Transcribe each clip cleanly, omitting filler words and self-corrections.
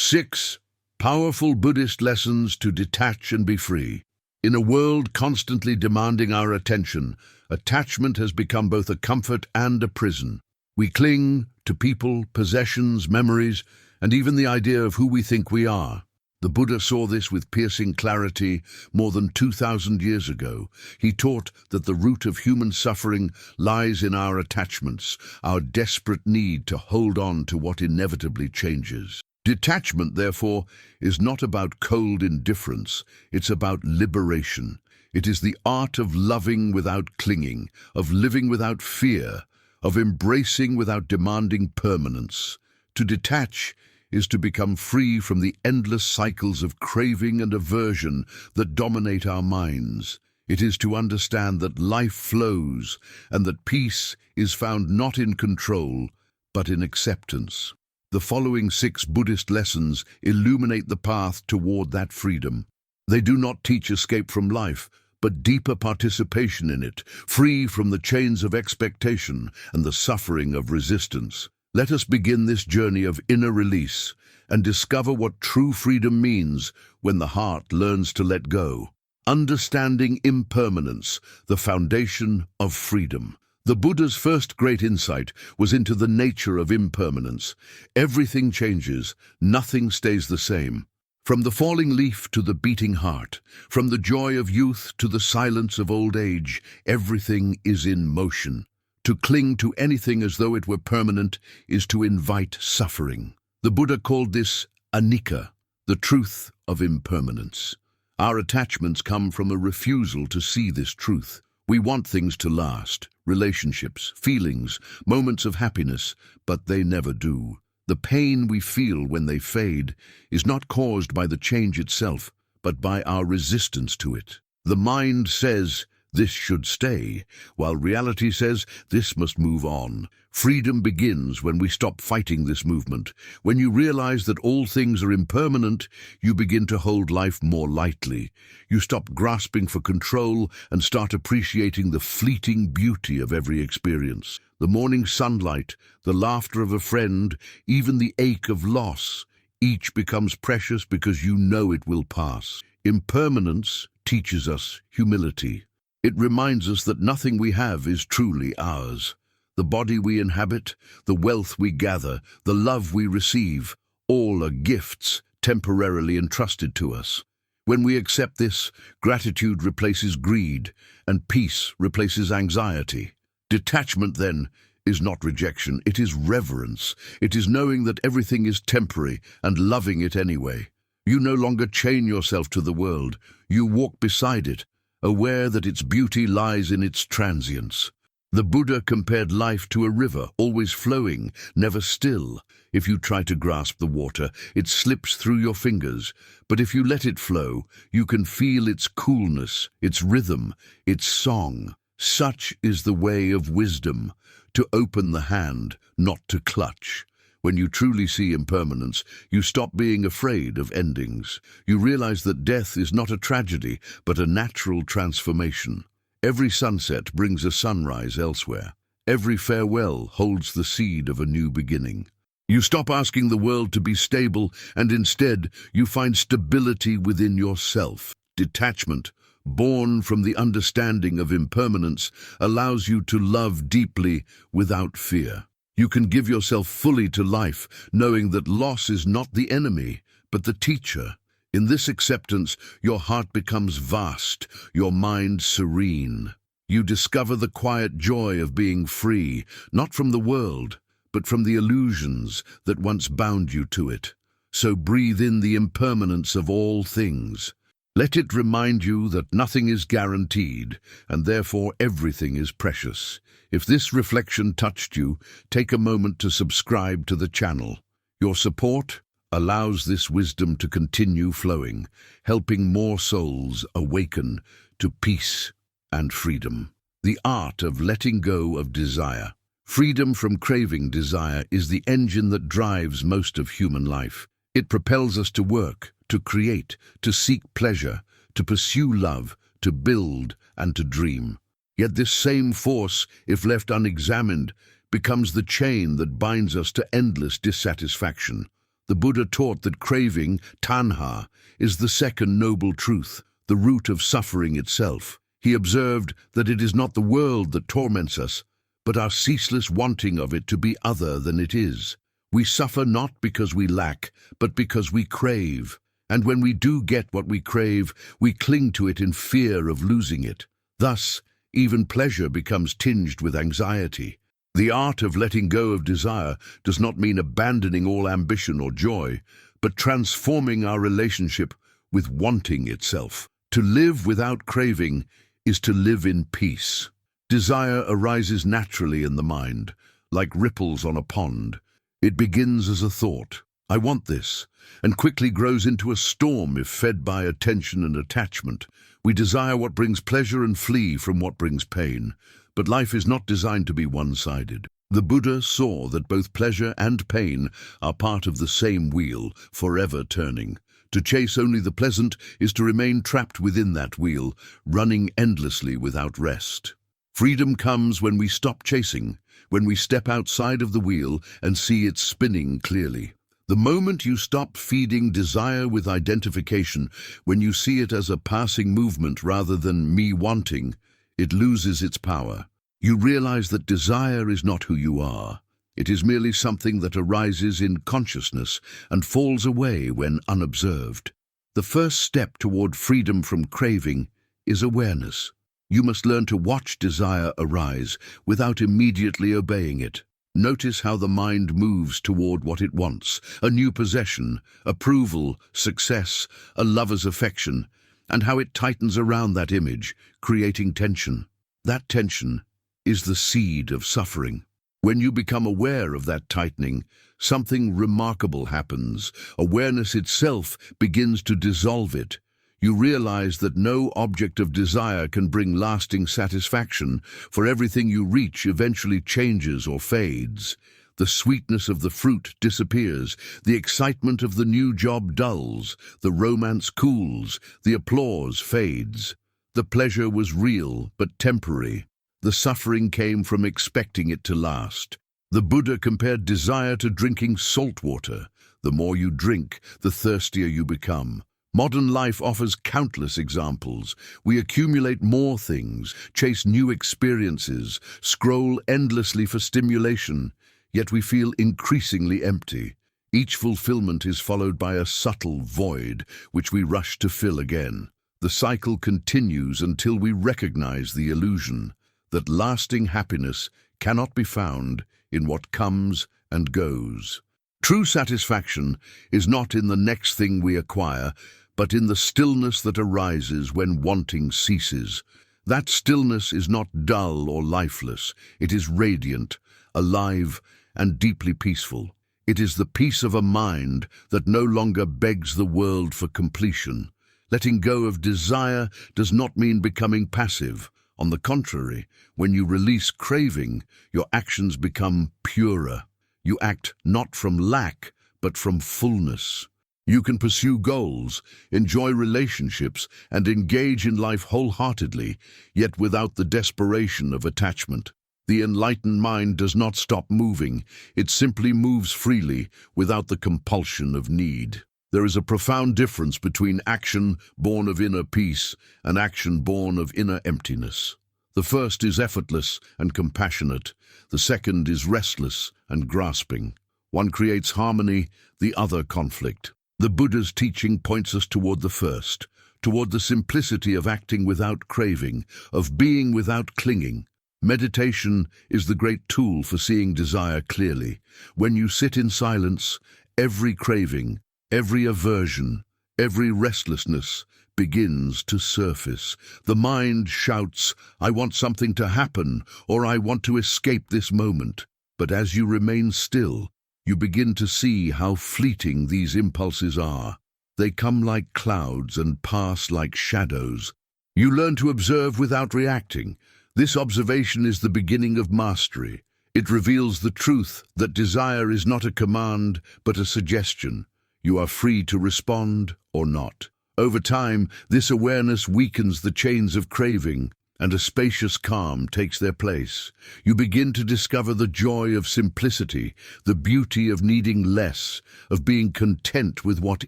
6 Powerful Buddhist lessons to detach and be free. In a world constantly demanding our attention, attachment has become both a comfort and a prison. We cling to people, possessions, memories, and even the idea of who we think we are. The Buddha saw this with piercing clarity more than 2,000 years ago. He taught that the root of human suffering lies in our attachments, our desperate need to hold on to what inevitably changes. Detachment, therefore, is not about cold indifference, it's about liberation. It is the art of loving without clinging, of living without fear, of embracing without demanding permanence. To detach is to become free from the endless cycles of craving and aversion that dominate our minds. It is to understand that life flows and that peace is found not in control, but in acceptance. The following 6 Buddhist lessons illuminate the path toward that freedom. They do not teach escape from life, but deeper participation in it, free from the chains of expectation and the suffering of resistance. Let us begin this journey of inner release and discover what true freedom means when the heart learns to let go. Understanding impermanence, the foundation of freedom. The Buddha's first great insight was into the nature of impermanence. Everything changes, nothing stays the same. From the falling leaf to the beating heart, from the joy of youth to the silence of old age, everything is in motion. To cling to anything as though it were permanent is to invite suffering. The Buddha called this anicca, the truth of impermanence. Our attachments come from a refusal to see this truth. We want things to last, relationships, feelings, moments of happiness, but they never do. The pain we feel when they fade is not caused by the change itself, but by our resistance to it. The mind says, "This should stay," while reality says, "This must move on." Freedom begins when we stop fighting this movement. When you realize that all things are impermanent, you begin to hold life more lightly. You stop grasping for control and start appreciating the fleeting beauty of every experience. The morning sunlight, the laughter of a friend, even the ache of loss, each becomes precious because you know it will pass. Impermanence teaches us humility. It reminds us that nothing we have is truly ours. The body we inhabit, the wealth we gather, the love we receive, all are gifts temporarily entrusted to us. When we accept this, gratitude replaces greed, and peace replaces anxiety. Detachment, then, is not rejection, it is reverence. It is knowing that everything is temporary and loving it anyway. You no longer chain yourself to the world, you walk beside it, aware that its beauty lies in its transience. The Buddha compared life to a river, always flowing, never still. If you try to grasp the water, it slips through your fingers. But if you let it flow, you can feel its coolness, its rhythm, its song. Such is the way of wisdom, to open the hand, not to clutch. When you truly see impermanence, you stop being afraid of endings. You realize that death is not a tragedy, but a natural transformation. Every sunset brings a sunrise elsewhere. Every farewell holds the seed of a new beginning. You stop asking the world to be stable, and instead you find stability within yourself. Detachment, born from the understanding of impermanence, allows you to love deeply without fear. You can give yourself fully to life, knowing that loss is not the enemy, but the teacher. In this acceptance, your heart becomes vast, your mind serene. You discover the quiet joy of being free, not from the world, but from the illusions that once bound you to it. So breathe in the impermanence of all things. Let it remind you that nothing is guaranteed, and therefore everything is precious. If this reflection touched you, take a moment to subscribe to the channel. Your support allows this wisdom to continue flowing, helping more souls awaken to peace and freedom. The art of letting go of desire. Freedom from craving desire is the engine that drives most of human life. It propels us to work, to create, to seek pleasure, to pursue love, to build, and to dream. Yet this same force, if left unexamined, becomes the chain that binds us to endless dissatisfaction. The Buddha taught that craving, tanha, is the second noble truth, the root of suffering itself. He observed that it is not the world that torments us, but our ceaseless wanting of it to be other than it is. We suffer not because we lack, but because we crave. And when we do get what we crave, we cling to it in fear of losing it. Thus, even pleasure becomes tinged with anxiety. The art of letting go of desire does not mean abandoning all ambition or joy, but transforming our relationship with wanting itself. To live without craving is to live in peace. Desire arises naturally in the mind, like ripples on a pond. It begins as a thought, "I want this," and quickly grows into a storm if fed by attention and attachment. We desire what brings pleasure and flee from what brings pain. But life is not designed to be one-sided. The Buddha saw that both pleasure and pain are part of the same wheel, forever turning. To chase only the pleasant is to remain trapped within that wheel, running endlessly without rest. Freedom comes when we stop chasing, when we step outside of the wheel and see it spinning clearly. The moment you stop feeding desire with identification, when you see it as a passing movement rather than me wanting, it loses its power. You realize that desire is not who you are. It is merely something that arises in consciousness and falls away when unobserved. The first step toward freedom from craving is awareness. You must learn to watch desire arise without immediately obeying it. Notice how the mind moves toward what it wants, a new possession, approval, success, a lover's affection, and how it tightens around that image, creating tension. That tension is the seed of suffering. When you become aware of that tightening, something remarkable happens. Awareness itself begins to dissolve it. You realize that no object of desire can bring lasting satisfaction, for everything you reach eventually changes or fades. The sweetness of the fruit disappears, the excitement of the new job dulls, the romance cools, the applause fades. The pleasure was real but temporary. The suffering came from expecting it to last. The Buddha compared desire to drinking salt water. The more you drink, the thirstier you become. Modern life offers countless examples. We accumulate more things, chase new experiences, scroll endlessly for stimulation, yet we feel increasingly empty. Each fulfillment is followed by a subtle void, which we rush to fill again. The cycle continues until we recognize the illusion that lasting happiness cannot be found in what comes and goes. True satisfaction is not in the next thing we acquire, but in the stillness that arises when wanting ceases. That stillness is not dull or lifeless. It is radiant, alive, and deeply peaceful. It is the peace of a mind that no longer begs the world for completion. Letting go of desire does not mean becoming passive. On the contrary, when you release craving, your actions become purer. You act not from lack, but from fullness. You can pursue goals, enjoy relationships, and engage in life wholeheartedly, yet without the desperation of attachment. The enlightened mind does not stop moving. It simply moves freely, without the compulsion of need. There is a profound difference between action born of inner peace and action born of inner emptiness. The first is effortless and compassionate. The second is restless and grasping. One creates harmony, the other conflict. The Buddha's teaching points us toward the first, toward the simplicity of acting without craving, of being without clinging. Meditation is the great tool for seeing desire clearly. When you sit in silence, every craving, every aversion, every restlessness begins to surface. The mind shouts, "I want something to happen," or "I want to escape this moment." But as you remain still, you begin to see how fleeting these impulses are. They come like clouds and pass like shadows. You learn to observe without reacting. This observation is the beginning of mastery. It reveals the truth that desire is not a command, but a suggestion. You are free to respond or not. Over time, this awareness weakens the chains of craving. and a spacious calm takes their place. You begin to discover the joy of simplicity, the beauty of needing less, of being content with what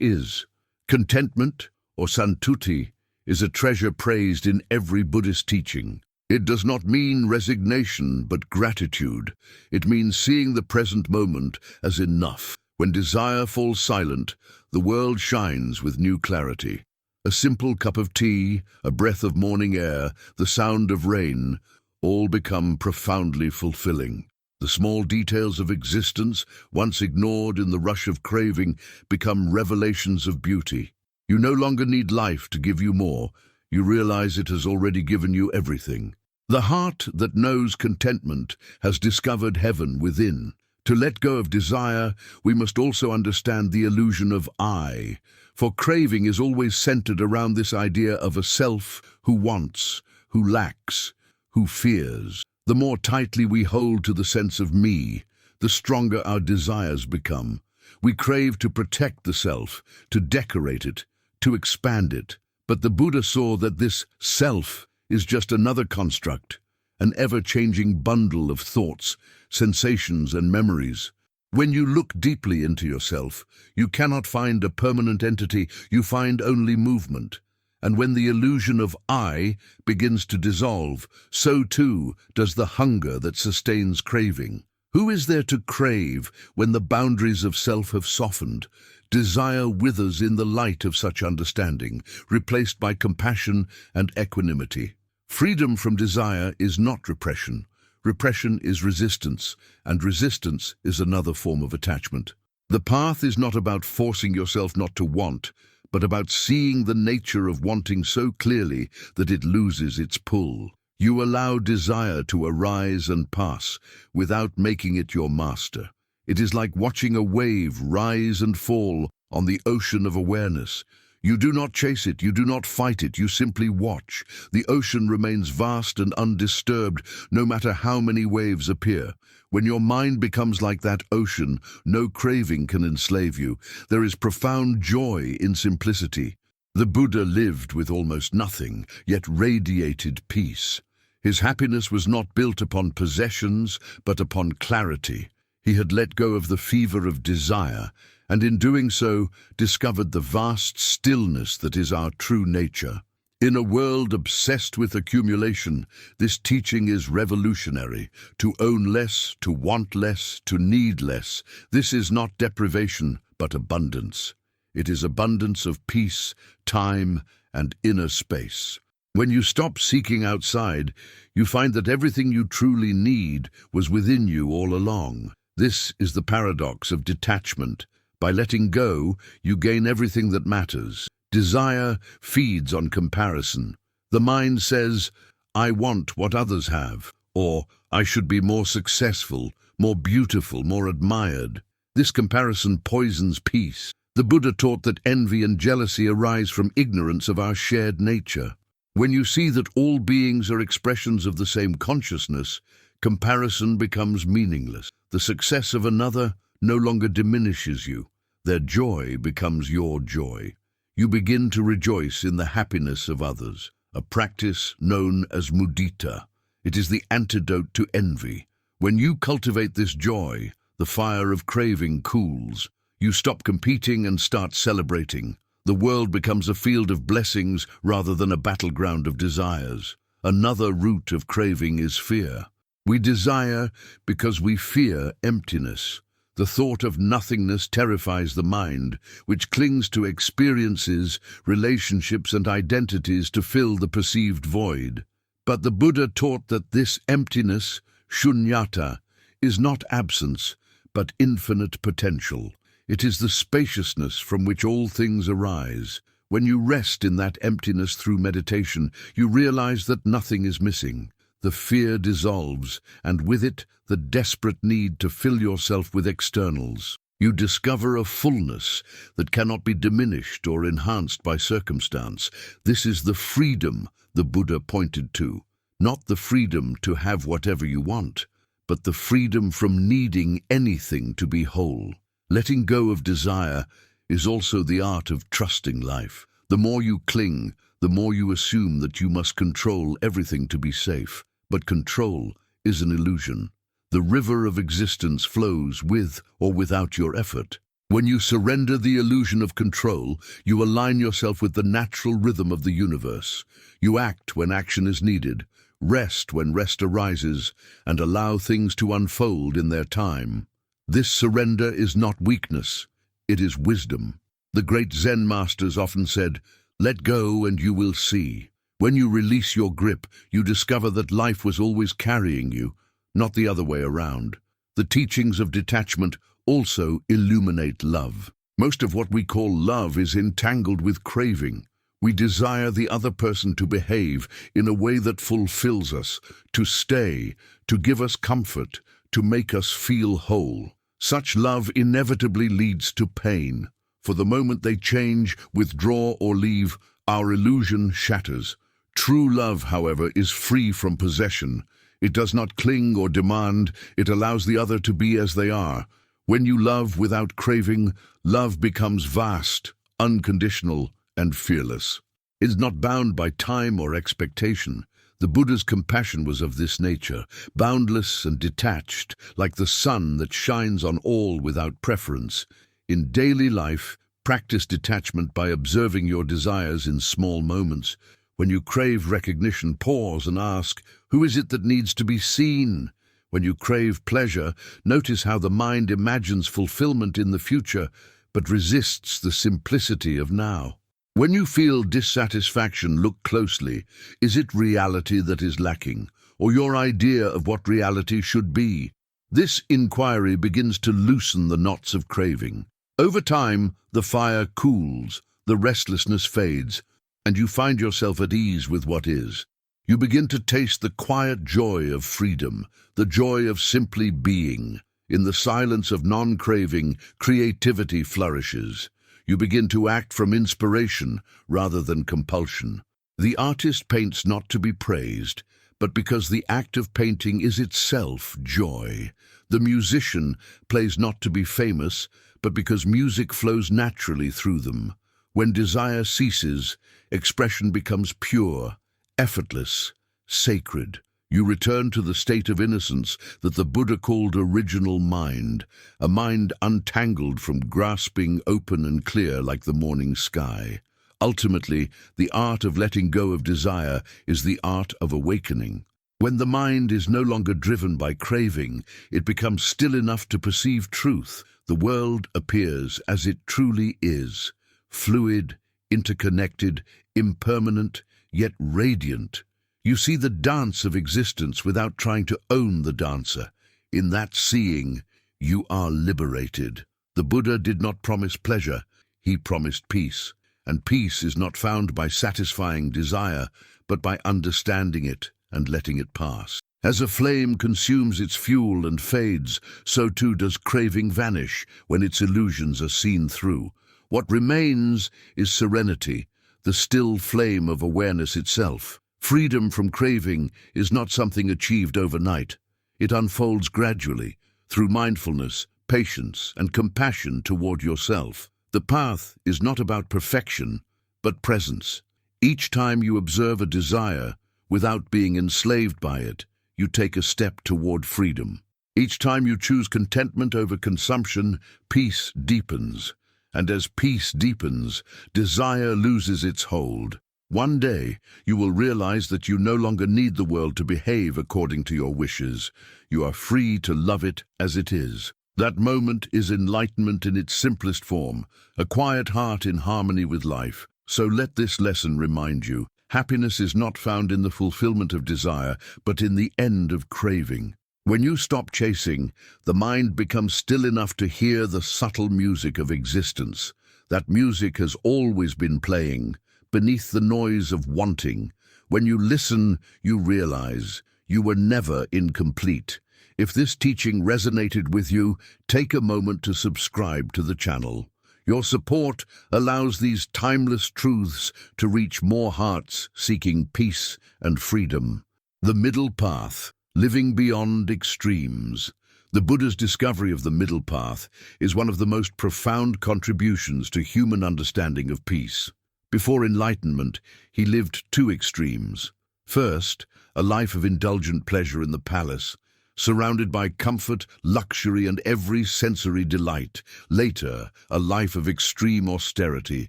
is. Contentment, or santuti, is a treasure praised in every Buddhist teaching. It does not mean resignation, but gratitude. It means seeing the present moment as enough. When desire falls silent, the world shines with new clarity. A simple cup of tea, a breath of morning air, the sound of rain, all become profoundly fulfilling. The small details of existence, once ignored in the rush of craving, become revelations of beauty. You no longer need life to give you more. You realize it has already given you everything. The heart that knows contentment has discovered heaven within. To let go of desire, we must also understand the illusion of I, for craving is always centered around this idea of a self who wants, who lacks, who fears. The more tightly we hold to the sense of me, the stronger our desires become. We crave to protect the self, to decorate it, to expand it. But the Buddha saw that this self is just another construct, an ever-changing bundle of thoughts, sensations, and memories. When you look deeply into yourself, you cannot find a permanent entity, you find only movement. And when the illusion of I begins to dissolve, so too does the hunger that sustains craving. Who is there to crave when the boundaries of self have softened? Desire withers in the light of such understanding, replaced by compassion and equanimity. Freedom from desire is not repression. Repression is resistance, and resistance is another form of attachment. The path is not about forcing yourself not to want, but about seeing the nature of wanting so clearly that it loses its pull. You allow desire to arise and pass without making it your master. It is like watching a wave rise and fall on the ocean of awareness. You do not chase it, you do not fight it, you simply watch. The ocean remains vast and undisturbed, no matter how many waves appear. When your mind becomes like that ocean, no craving can enslave you. There is profound joy in simplicity. The Buddha lived with almost nothing, yet radiated peace. His happiness was not built upon possessions, but upon clarity. He had let go of the fever of desire, and in doing so, discovered the vast stillness that is our true nature. In a world obsessed with accumulation, this teaching is revolutionary. To own less, to want less, to need less. This is not deprivation, but abundance. It is abundance of peace, time, and inner space. When you stop seeking outside, you find that everything you truly need was within you all along. This is the paradox of detachment. By letting go, you gain everything that matters. Desire feeds on comparison. The mind says, I want what others have, or I should be more successful, more beautiful, more admired. This comparison poisons peace. The Buddha taught that envy and jealousy arise from ignorance of our shared nature. When you see that all beings are expressions of the same consciousness, comparison becomes meaningless. The success of another no longer diminishes you. Their joy becomes your joy. You begin to rejoice in the happiness of others, a practice known as mudita. It is the antidote to envy. When you cultivate this joy, the fire of craving cools. You stop competing and start celebrating. The world becomes a field of blessings rather than a battleground of desires. Another root of craving is fear. We desire because we fear emptiness. The thought of nothingness terrifies the mind, which clings to experiences, relationships, and identities to fill the perceived void. But the Buddha taught that this emptiness, shunyata, is not absence, but infinite potential. It is the spaciousness from which all things arise. When you rest in that emptiness through meditation, you realize that nothing is missing. The fear dissolves, and with it, the desperate need to fill yourself with externals. You discover a fullness that cannot be diminished or enhanced by circumstance. This is the freedom the Buddha pointed to. Not the freedom to have whatever you want, but the freedom from needing anything to be whole. Letting go of desire is also the art of trusting life. The more you cling, the more you assume that you must control everything to be safe. But control is an illusion. The river of existence flows with or without your effort. When you surrender the illusion of control, you align yourself with the natural rhythm of the universe. You act when action is needed, rest when rest arises, and allow things to unfold in their time. This surrender is not weakness, it is wisdom. The great Zen masters often said, "Let go and you will see." When you release your grip, you discover that life was always carrying you, not the other way around. The teachings of detachment also illuminate love. Most of what we call love is entangled with craving. We desire the other person to behave in a way that fulfills us, to stay, to give us comfort, to make us feel whole. Such love inevitably leads to pain. For the moment they change, withdraw, or leave, our illusion shatters. True love, however, is free from possession. It does not cling or demand, it allows the other to be as they are. When you love without craving, love becomes vast, unconditional, and fearless. It is not bound by time or expectation. The Buddha's compassion was of this nature, boundless and detached, like the sun that shines on all without preference. In daily life, practice detachment by observing your desires in small moments. When you crave recognition, pause and ask, who is it that needs to be seen? When you crave pleasure, notice how the mind imagines fulfillment in the future, but resists the simplicity of now. When you feel dissatisfaction, look closely. Is it reality that is lacking, or your idea of what reality should be? This inquiry begins to loosen the knots of craving. Over time, the fire cools, the restlessness fades, and you find yourself at ease with what is. You begin to taste the quiet joy of freedom, the joy of simply being. In the silence of non-craving, creativity flourishes. You begin to act from inspiration rather than compulsion. The artist paints not to be praised, but because the act of painting is itself joy. The musician plays not to be famous, but because music flows naturally through them. When desire ceases, expression becomes pure, effortless, sacred. You return to the state of innocence that the Buddha called original mind, a mind untangled from grasping, open and clear like the morning sky. Ultimately, the art of letting go of desire is the art of awakening. When the mind is no longer driven by craving, it becomes still enough to perceive truth. The world appears as it truly is, fluid, interconnected, impermanent, yet radiant. You see the dance of existence without trying to own the dancer. In that seeing, you are liberated. The Buddha did not promise pleasure, he promised peace. And peace is not found by satisfying desire, but by understanding it and letting it pass. As a flame consumes its fuel and fades, so too does craving vanish when its illusions are seen through. What remains is serenity, the still flame of awareness itself. Freedom from craving is not something achieved overnight. It unfolds gradually, through mindfulness, patience, and compassion toward yourself. The path is not about perfection, but presence. Each time you observe a desire, without being enslaved by it, you take a step toward freedom. Each time you choose contentment over consumption, peace deepens. And as peace deepens, desire loses its hold. One day, you will realize that you no longer need the world to behave according to your wishes. You are free to love it as it is. That moment is enlightenment in its simplest form, a quiet heart in harmony with life. So let this lesson remind you, happiness is not found in the fulfillment of desire, but in the end of craving. When you stop chasing, the mind becomes still enough to hear the subtle music of existence. That music has always been playing, beneath the noise of wanting. When you listen, you realize you were never incomplete. If this teaching resonated with you, take a moment to subscribe to the channel. Your support allows these timeless truths to reach more hearts seeking peace and freedom. The middle path, living beyond extremes. The Buddha's discovery of the middle path is one of the most profound contributions to human understanding of peace. Before enlightenment, he lived two extremes. First, a life of indulgent pleasure in the palace, surrounded by comfort, luxury, and every sensory delight. Later, a life of extreme austerity,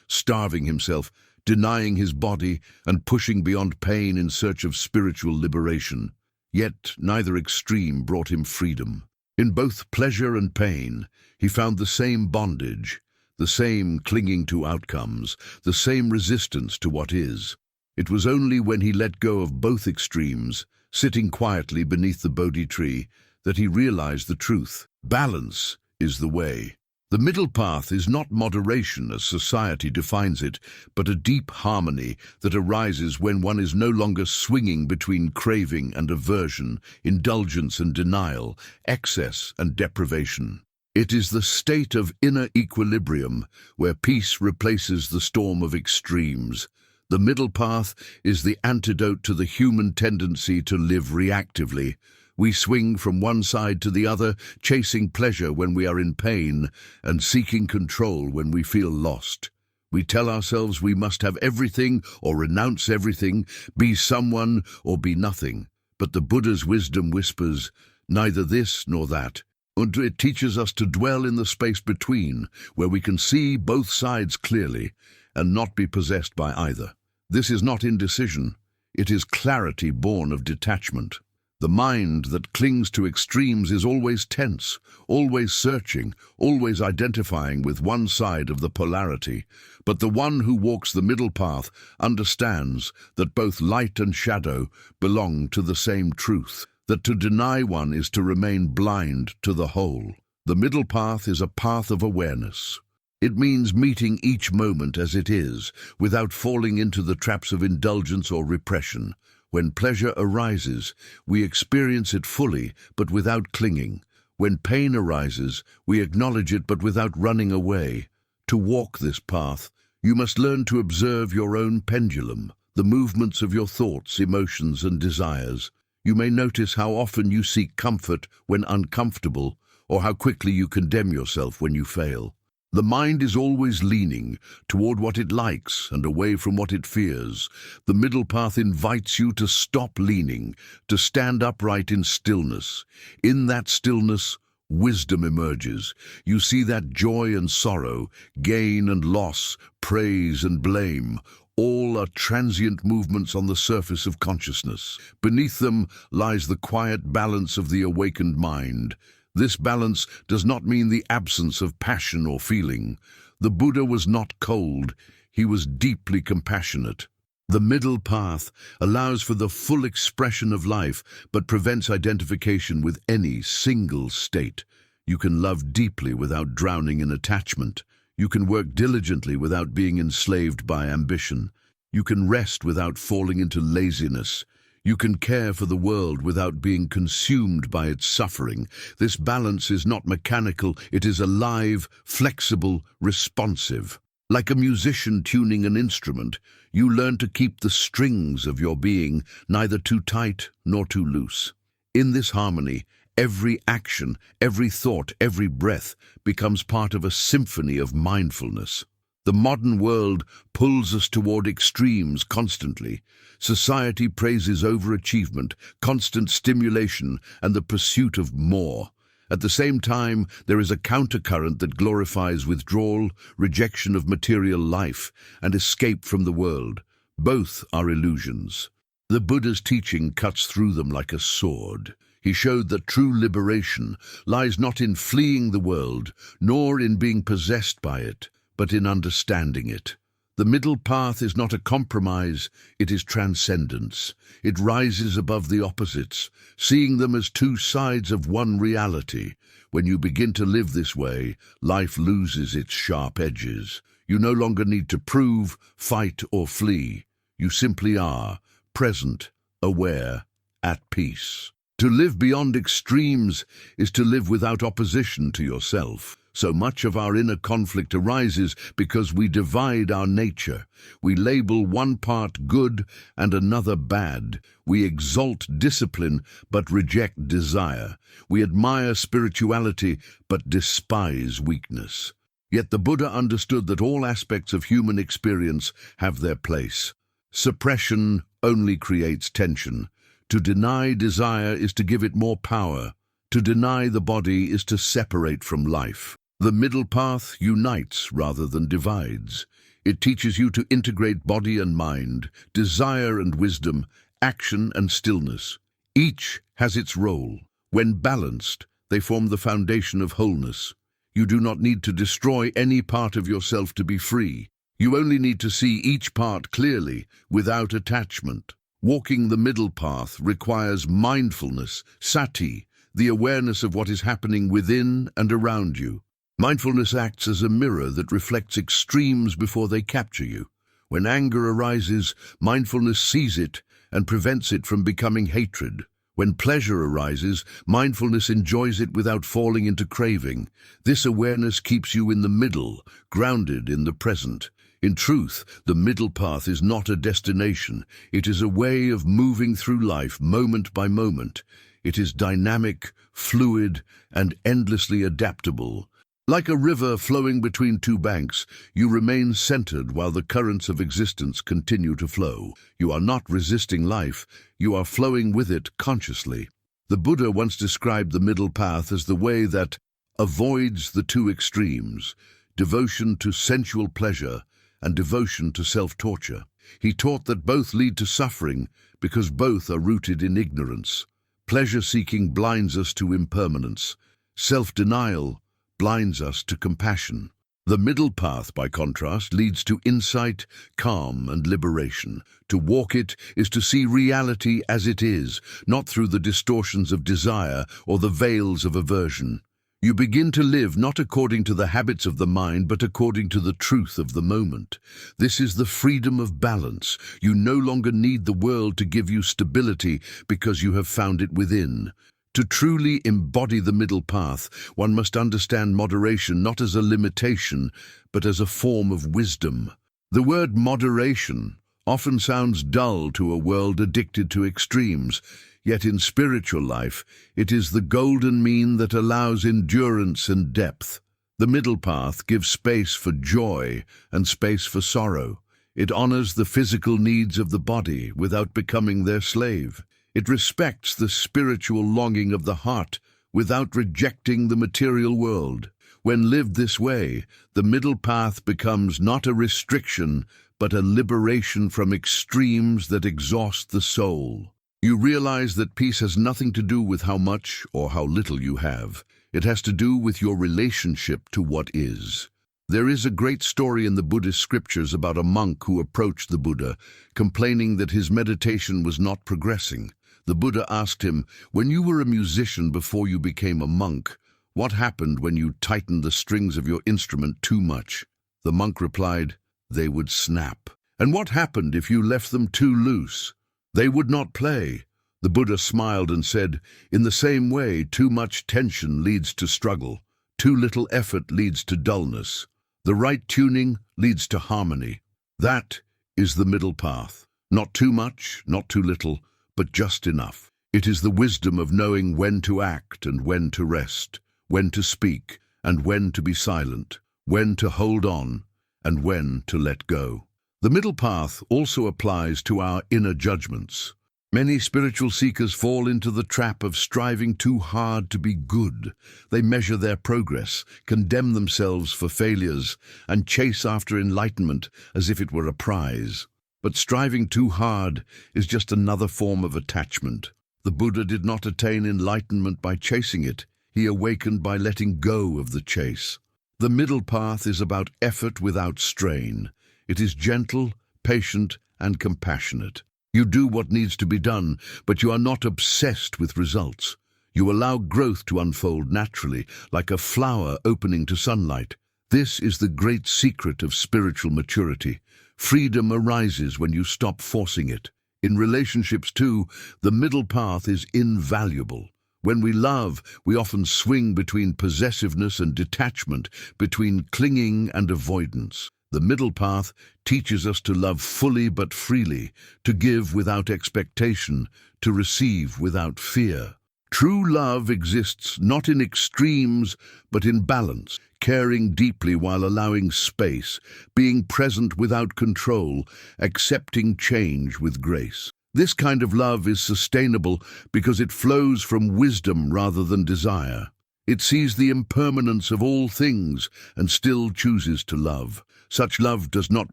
starving himself, denying his body, and pushing beyond pain in search of spiritual liberation. Yet neither extreme brought him freedom. In both pleasure and pain, he found the same bondage, the same clinging to outcomes, the same resistance to what is. It was only when he let go of both extremes, sitting quietly beneath the Bodhi tree, that he realized the truth. Balance is the way. The middle path is not moderation as society defines it, but a deep harmony that arises when one is no longer swinging between craving and aversion, indulgence and denial, excess and deprivation. It is the state of inner equilibrium where peace replaces the storm of extremes. The middle path is the antidote to the human tendency to live reactively. We swing from one side to the other, chasing pleasure when we are in pain and seeking control when we feel lost. We tell ourselves we must have everything or renounce everything, be someone or be nothing. But the Buddha's wisdom whispers, neither this nor that. And it teaches us to dwell in the space between, where we can see both sides clearly and not be possessed by either. This is not indecision. It is clarity born of detachment. The mind that clings to extremes is always tense, always searching, always identifying with one side of the polarity. But the one who walks the middle path understands that both light and shadow belong to the same truth, that to deny one is to remain blind to the whole. The middle path is a path of awareness. It means meeting each moment as it is, without falling into the traps of indulgence or repression. When pleasure arises, we experience it fully, but without clinging. When pain arises, we acknowledge it, but without running away. To walk this path, you must learn to observe your own pendulum, the movements of your thoughts, emotions, and desires. You may notice how often you seek comfort when uncomfortable, or how quickly you condemn yourself when you fail. The mind is always leaning toward what it likes and away from what it fears. The middle path invites you to stop leaning, to stand upright in stillness. In that stillness, wisdom emerges. You see that joy and sorrow, gain and loss, praise and blame, all are transient movements on the surface of consciousness. Beneath them lies the quiet balance of the awakened mind. This balance does not mean the absence of passion or feeling. The Buddha was not cold, he was deeply compassionate. The middle path allows for the full expression of life, but prevents identification with any single state. You can love deeply without drowning in attachment. You can work diligently without being enslaved by ambition. You can rest without falling into laziness. You can care for the world without being consumed by its suffering. This balance is not mechanical, it is alive, flexible, responsive. Like a musician tuning an instrument, you learn to keep the strings of your being neither too tight nor too loose. In this harmony, every action, every thought, every breath becomes part of a symphony of mindfulness. The modern world pulls us toward extremes constantly. Society praises overachievement, constant stimulation, and the pursuit of more. At the same time, there is a countercurrent that glorifies withdrawal, rejection of material life, and escape from the world. Both are illusions. The Buddha's teaching cuts through them like a sword. He showed that true liberation lies not in fleeing the world, nor in being possessed by it, but in understanding it. The middle path is not a compromise, it is transcendence. It rises above the opposites, seeing them as two sides of one reality. When you begin to live this way, life loses its sharp edges. You no longer need to prove, fight, or flee. You simply are, present, aware, at peace. To live beyond extremes is to live without opposition to yourself. So much of our inner conflict arises because we divide our nature. We label one part good and another bad. We exalt discipline but reject desire. We admire spirituality but despise weakness. Yet the Buddha understood that all aspects of human experience have their place. Suppression only creates tension. To deny desire is to give it more power. To deny the body is to separate from life. The middle path unites rather than divides. It teaches you to integrate body and mind, desire and wisdom, action and stillness. Each has its role. When balanced, they form the foundation of wholeness. You do not need to destroy any part of yourself to be free. You only need to see each part clearly, without attachment. Walking the middle path requires mindfulness, sati, the awareness of what is happening within and around you. Mindfulness acts as a mirror that reflects extremes before they capture you. When anger arises, mindfulness sees it and prevents it from becoming hatred. When pleasure arises, mindfulness enjoys it without falling into craving. This awareness keeps you in the middle, grounded in the present. In truth, the middle path is not a destination. It is a way of moving through life moment by moment. It is dynamic, fluid, and endlessly adaptable. Like a river flowing between two banks, you remain centered while the currents of existence continue to flow. You are not resisting life, you are flowing with it consciously. The Buddha once described the middle path as the way that avoids the two extremes, devotion to sensual pleasure and devotion to self-torture. He taught that both lead to suffering because both are rooted in ignorance. Pleasure-seeking blinds us to impermanence. Self-denial blinds us to compassion. The middle path, by contrast, leads to insight, calm, and liberation. To walk it is to see reality as it is, not through the distortions of desire or the veils of aversion. You begin to live not according to the habits of the mind, but according to the truth of the moment. This is the freedom of balance. You no longer need the world to give you stability because you have found it within. To truly embody the middle path, one must understand moderation not as a limitation, but as a form of wisdom. The word moderation often sounds dull to a world addicted to extremes, yet in spiritual life, it is the golden mean that allows endurance and depth. The middle path gives space for joy and space for sorrow. It honors the physical needs of the body without becoming their slave. It respects the spiritual longing of the heart without rejecting the material world. When lived this way, the middle path becomes not a restriction, but a liberation from extremes that exhaust the soul. You realize that peace has nothing to do with how much or how little you have. It has to do with your relationship to what is. There is a great story in the Buddhist scriptures about a monk who approached the Buddha, complaining that his meditation was not progressing. The Buddha asked him, "When you were a musician before you became a monk, what happened when you tightened the strings of your instrument too much?" The monk replied, "They would snap." "And what happened if you left them too loose?" "They would not play." The Buddha smiled and said, "In the same way, too much tension leads to struggle. Too little effort leads to dullness. The right tuning leads to harmony. That is the middle path. Not too much, not too little, but just enough. It is the wisdom of knowing when to act and when to rest, when to speak and when to be silent, when to hold on and when to let go. The middle path also applies to our inner judgments. Many spiritual seekers fall into the trap of striving too hard to be good. They measure their progress, condemn themselves for failures, and chase after enlightenment as if it were a prize. But striving too hard is just another form of attachment. The Buddha did not attain enlightenment by chasing it. He awakened by letting go of the chase. The middle path is about effort without strain. It is gentle, patient, and compassionate. You do what needs to be done, but you are not obsessed with results. You allow growth to unfold naturally, like a flower opening to sunlight. This is the great secret of spiritual maturity. Freedom arises when you stop forcing it. In relationships too, the middle path is invaluable. When we love, we often swing between possessiveness and detachment, between clinging and avoidance. The middle path teaches us to love fully but freely, to give without expectation, to receive without fear. True love exists not in extremes, but in balance, caring deeply while allowing space, being present without control, accepting change with grace. This kind of love is sustainable because it flows from wisdom rather than desire. It sees the impermanence of all things and still chooses to love. Such love does not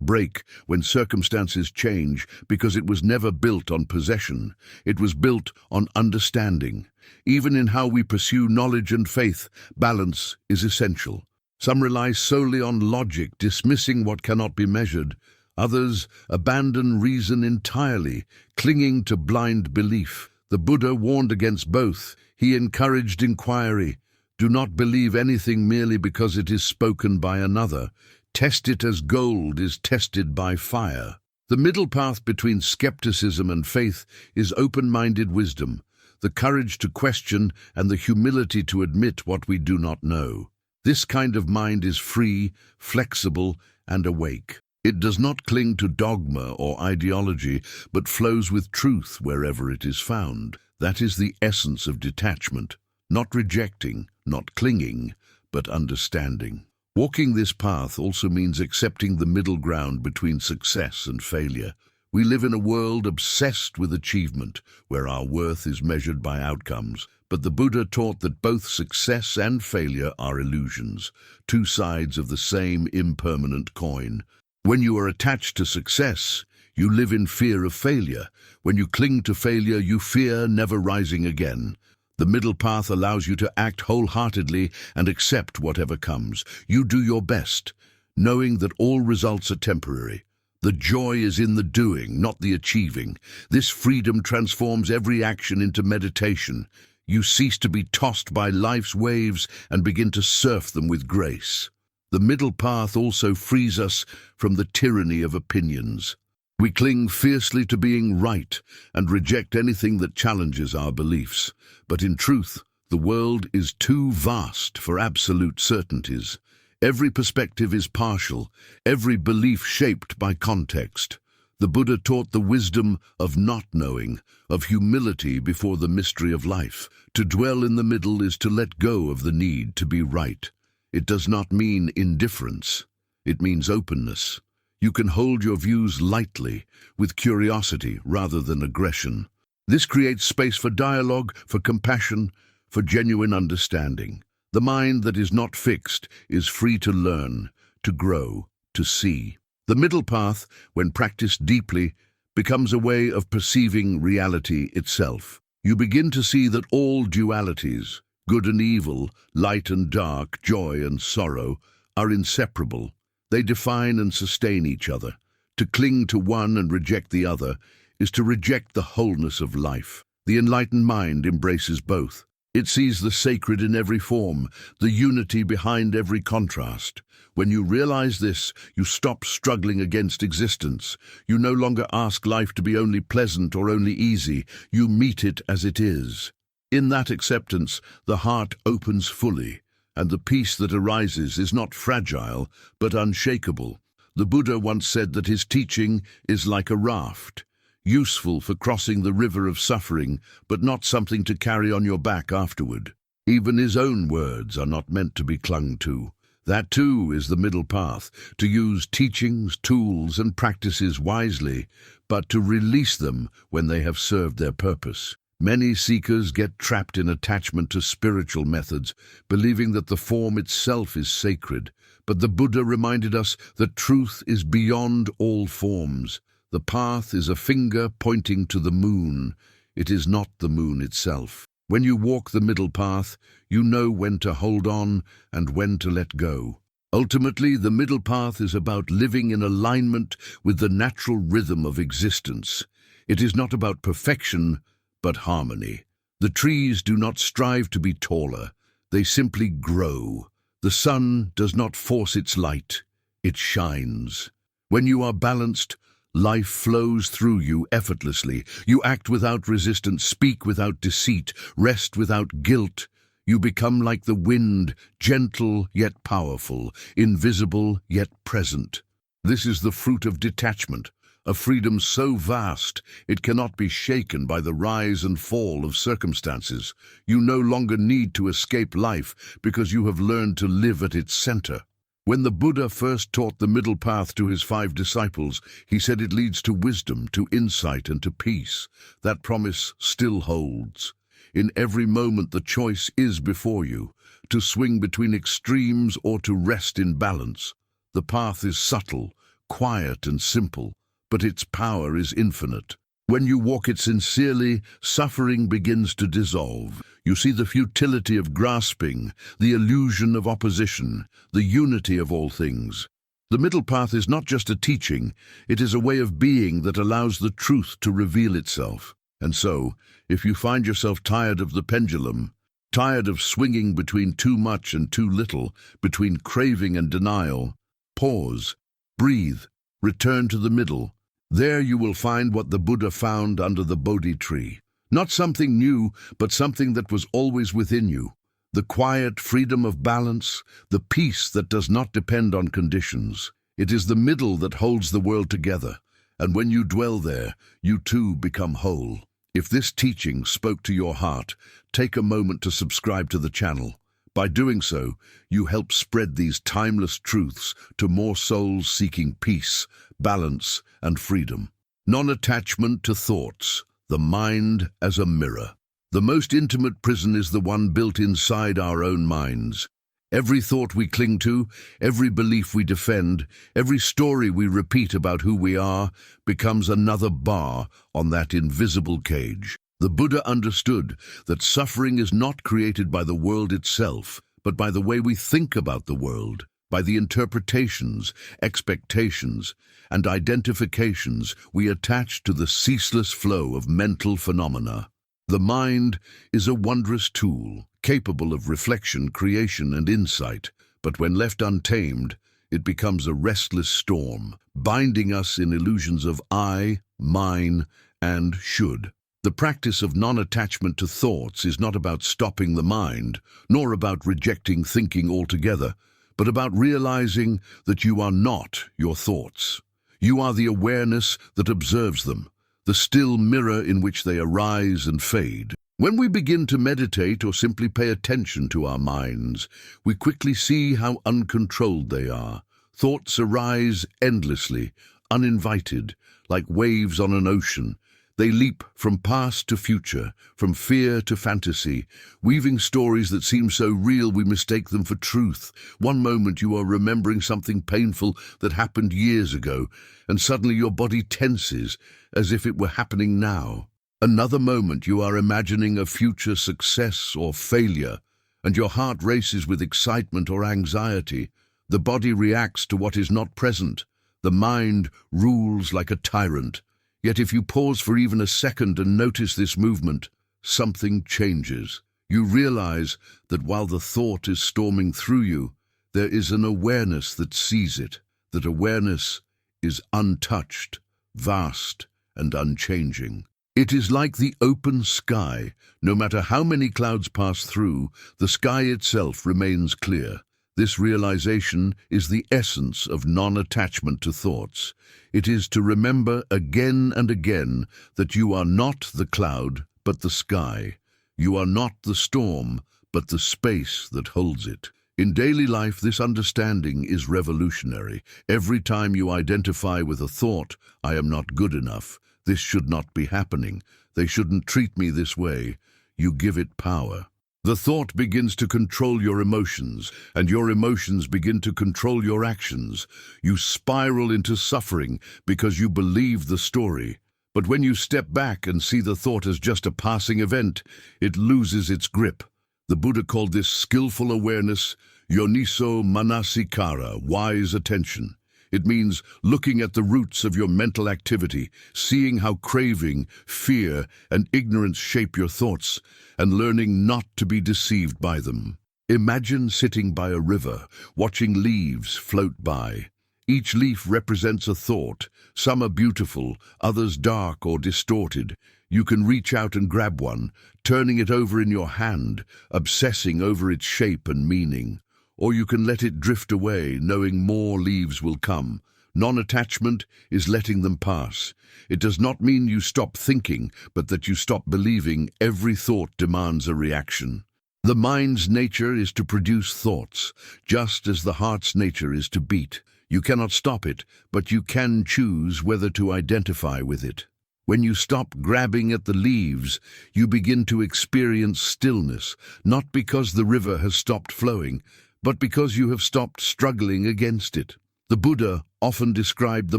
break when circumstances change because it was never built on possession. It was built on understanding. Even in how we pursue knowledge and faith, balance is essential. Some rely solely on logic, dismissing what cannot be measured. Others abandon reason entirely, clinging to blind belief. The Buddha warned against both. He encouraged inquiry. Do not believe anything merely because it is spoken by another. Test it as gold is tested by fire. The middle path between skepticism and faith is open-minded wisdom, the courage to question and the humility to admit what we do not know. This kind of mind is free, flexible, and awake. It does not cling to dogma or ideology, but flows with truth wherever it is found. That is the essence of detachment. Not rejecting, not clinging, but understanding. Walking this path also means accepting the middle ground between success and failure. We live in a world obsessed with achievement, where our worth is measured by outcomes. But the Buddha taught that both success and failure are illusions, two sides of the same impermanent coin. When you are attached to success, you live in fear of failure. When you cling to failure, you fear never rising again. The middle path allows you to act wholeheartedly and accept whatever comes. You do your best, knowing that all results are temporary. The joy is in the doing, not the achieving. This freedom transforms every action into meditation. You cease to be tossed by life's waves and begin to surf them with grace. The middle path also frees us from the tyranny of opinions. We cling fiercely to being right and reject anything that challenges our beliefs. But in truth, the world is too vast for absolute certainties. Every perspective is partial, every belief shaped by context. The Buddha taught the wisdom of not knowing, of humility before the mystery of life. To dwell in the middle is to let go of the need to be right. It does not mean indifference. It means openness. You can hold your views lightly, with curiosity rather than aggression. This creates space for dialogue, for compassion, for genuine understanding. The mind that is not fixed is free to learn, to grow, to see. The middle path, when practiced deeply, becomes a way of perceiving reality itself. You begin to see that all dualities, good and evil, light and dark, joy and sorrow, are inseparable. They define and sustain each other. To cling to one and reject the other is to reject the wholeness of life. The enlightened mind embraces both. It sees the sacred in every form, the unity behind every contrast. When you realize this, you stop struggling against existence. You no longer ask life to be only pleasant or only easy. You meet it as it is. In that acceptance, the heart opens fully, and the peace that arises is not fragile, but unshakable. The Buddha once said that his teaching is like a raft, useful for crossing the river of suffering, but not something to carry on your back afterward. Even his own words are not meant to be clung to. That too is the middle path, to use teachings, tools, and practices wisely, but to release them when they have served their purpose. Many seekers get trapped in attachment to spiritual methods, believing that the form itself is sacred. But the Buddha reminded us that truth is beyond all forms. The path is a finger pointing to the moon. It is not the moon itself. When you walk the middle path, you know when to hold on and when to let go. Ultimately, the middle path is about living in alignment with the natural rhythm of existence. It is not about perfection, but harmony. The trees do not strive to be taller. They simply grow. The sun does not force its light. It shines. When you are balanced, life flows through you effortlessly. You act without resistance, speak without deceit, rest without guilt. You become like the wind, gentle yet powerful, invisible yet present. This is the fruit of detachment, a freedom so vast it cannot be shaken by the rise and fall of circumstances. You no longer need to escape life because you have learned to live at its center. When the Buddha first taught the middle path to his 5 disciples, he said it leads to wisdom, to insight, and to peace. That promise still holds. In every moment the choice is before you, to swing between extremes or to rest in balance. The path is subtle, quiet and simple, but its power is infinite. When you walk it sincerely, suffering begins to dissolve. You see the futility of grasping, the illusion of opposition, the unity of all things. The middle path is not just a teaching, it is a way of being that allows the truth to reveal itself. And so, if you find yourself tired of the pendulum, tired of swinging between too much and too little, between craving and denial, pause, breathe, return to the middle. There you will find what the Buddha found under the Bodhi tree. Not something new, but something that was always within you. The quiet freedom of balance, the peace that does not depend on conditions. It is the middle that holds the world together, and when you dwell there, you too become whole. If this teaching spoke to your heart, take a moment to subscribe to the channel. By doing so, you help spread these timeless truths to more souls seeking peace, balance, and freedom. Non-attachment to thoughts, the mind as a mirror. The most intimate prison is the one built inside our own minds. Every thought we cling to, every belief we defend, every story we repeat about who we are, becomes another bar on that invisible cage. The Buddha understood that suffering is not created by the world itself, but by the way we think about the world, by the interpretations, expectations, and identifications we attach to the ceaseless flow of mental phenomena. The mind is a wondrous tool, capable of reflection, creation, and insight, but when left untamed, it becomes a restless storm, binding us in illusions of I, mine, and should. The practice of non-attachment to thoughts is not about stopping the mind, nor about rejecting thinking altogether, but about realizing that you are not your thoughts. You are the awareness that observes them, the still mirror in which they arise and fade. When we begin to meditate or simply pay attention to our minds, we quickly see how uncontrolled they are. Thoughts arise endlessly, uninvited, like waves on an ocean. They leap from past to future, from fear to fantasy, weaving stories that seem so real we mistake them for truth. One moment you are remembering something painful that happened years ago, and suddenly your body tenses as if it were happening now. Another moment you are imagining a future success or failure, and your heart races with excitement or anxiety. The body reacts to what is not present. The mind rules like a tyrant. Yet if you pause for even a second and notice this movement, something changes. You realize that while the thought is storming through you, there is an awareness that sees it. That awareness is untouched, vast, and unchanging. It is like the open sky. No matter how many clouds pass through, the sky itself remains clear. This realization is the essence of non-attachment to thoughts. It is to remember again and again that you are not the cloud, but the sky. You are not the storm, but the space that holds it. In daily life, this understanding is revolutionary. Every time you identify with a thought, I am not good enough, this should not be happening, they shouldn't treat me this way, you give it power. The thought begins to control your emotions, and your emotions begin to control your actions. You spiral into suffering because you believe the story. But when you step back and see the thought as just a passing event, it loses its grip. The Buddha called this skillful awareness yoniso manasikara, wise attention. It means looking at the roots of your mental activity, seeing how craving, fear, and ignorance shape your thoughts, and learning not to be deceived by them. Imagine sitting by a river, watching leaves float by. Each leaf represents a thought. Some are beautiful, others dark or distorted. You can reach out and grab one, turning it over in your hand, obsessing over its shape and meaning. Or you can let it drift away, knowing more leaves will come, Non-attachment is letting them pass. It does not mean you stop thinking, but that you stop believing every thought demands a reaction. The mind's nature is to produce thoughts, just as the heart's nature is to beat. You cannot stop it, but you can choose whether to identify with it. When you stop grabbing at the leaves, you begin to experience stillness, not because the river has stopped flowing, but because you have stopped struggling against it. The Buddha often described the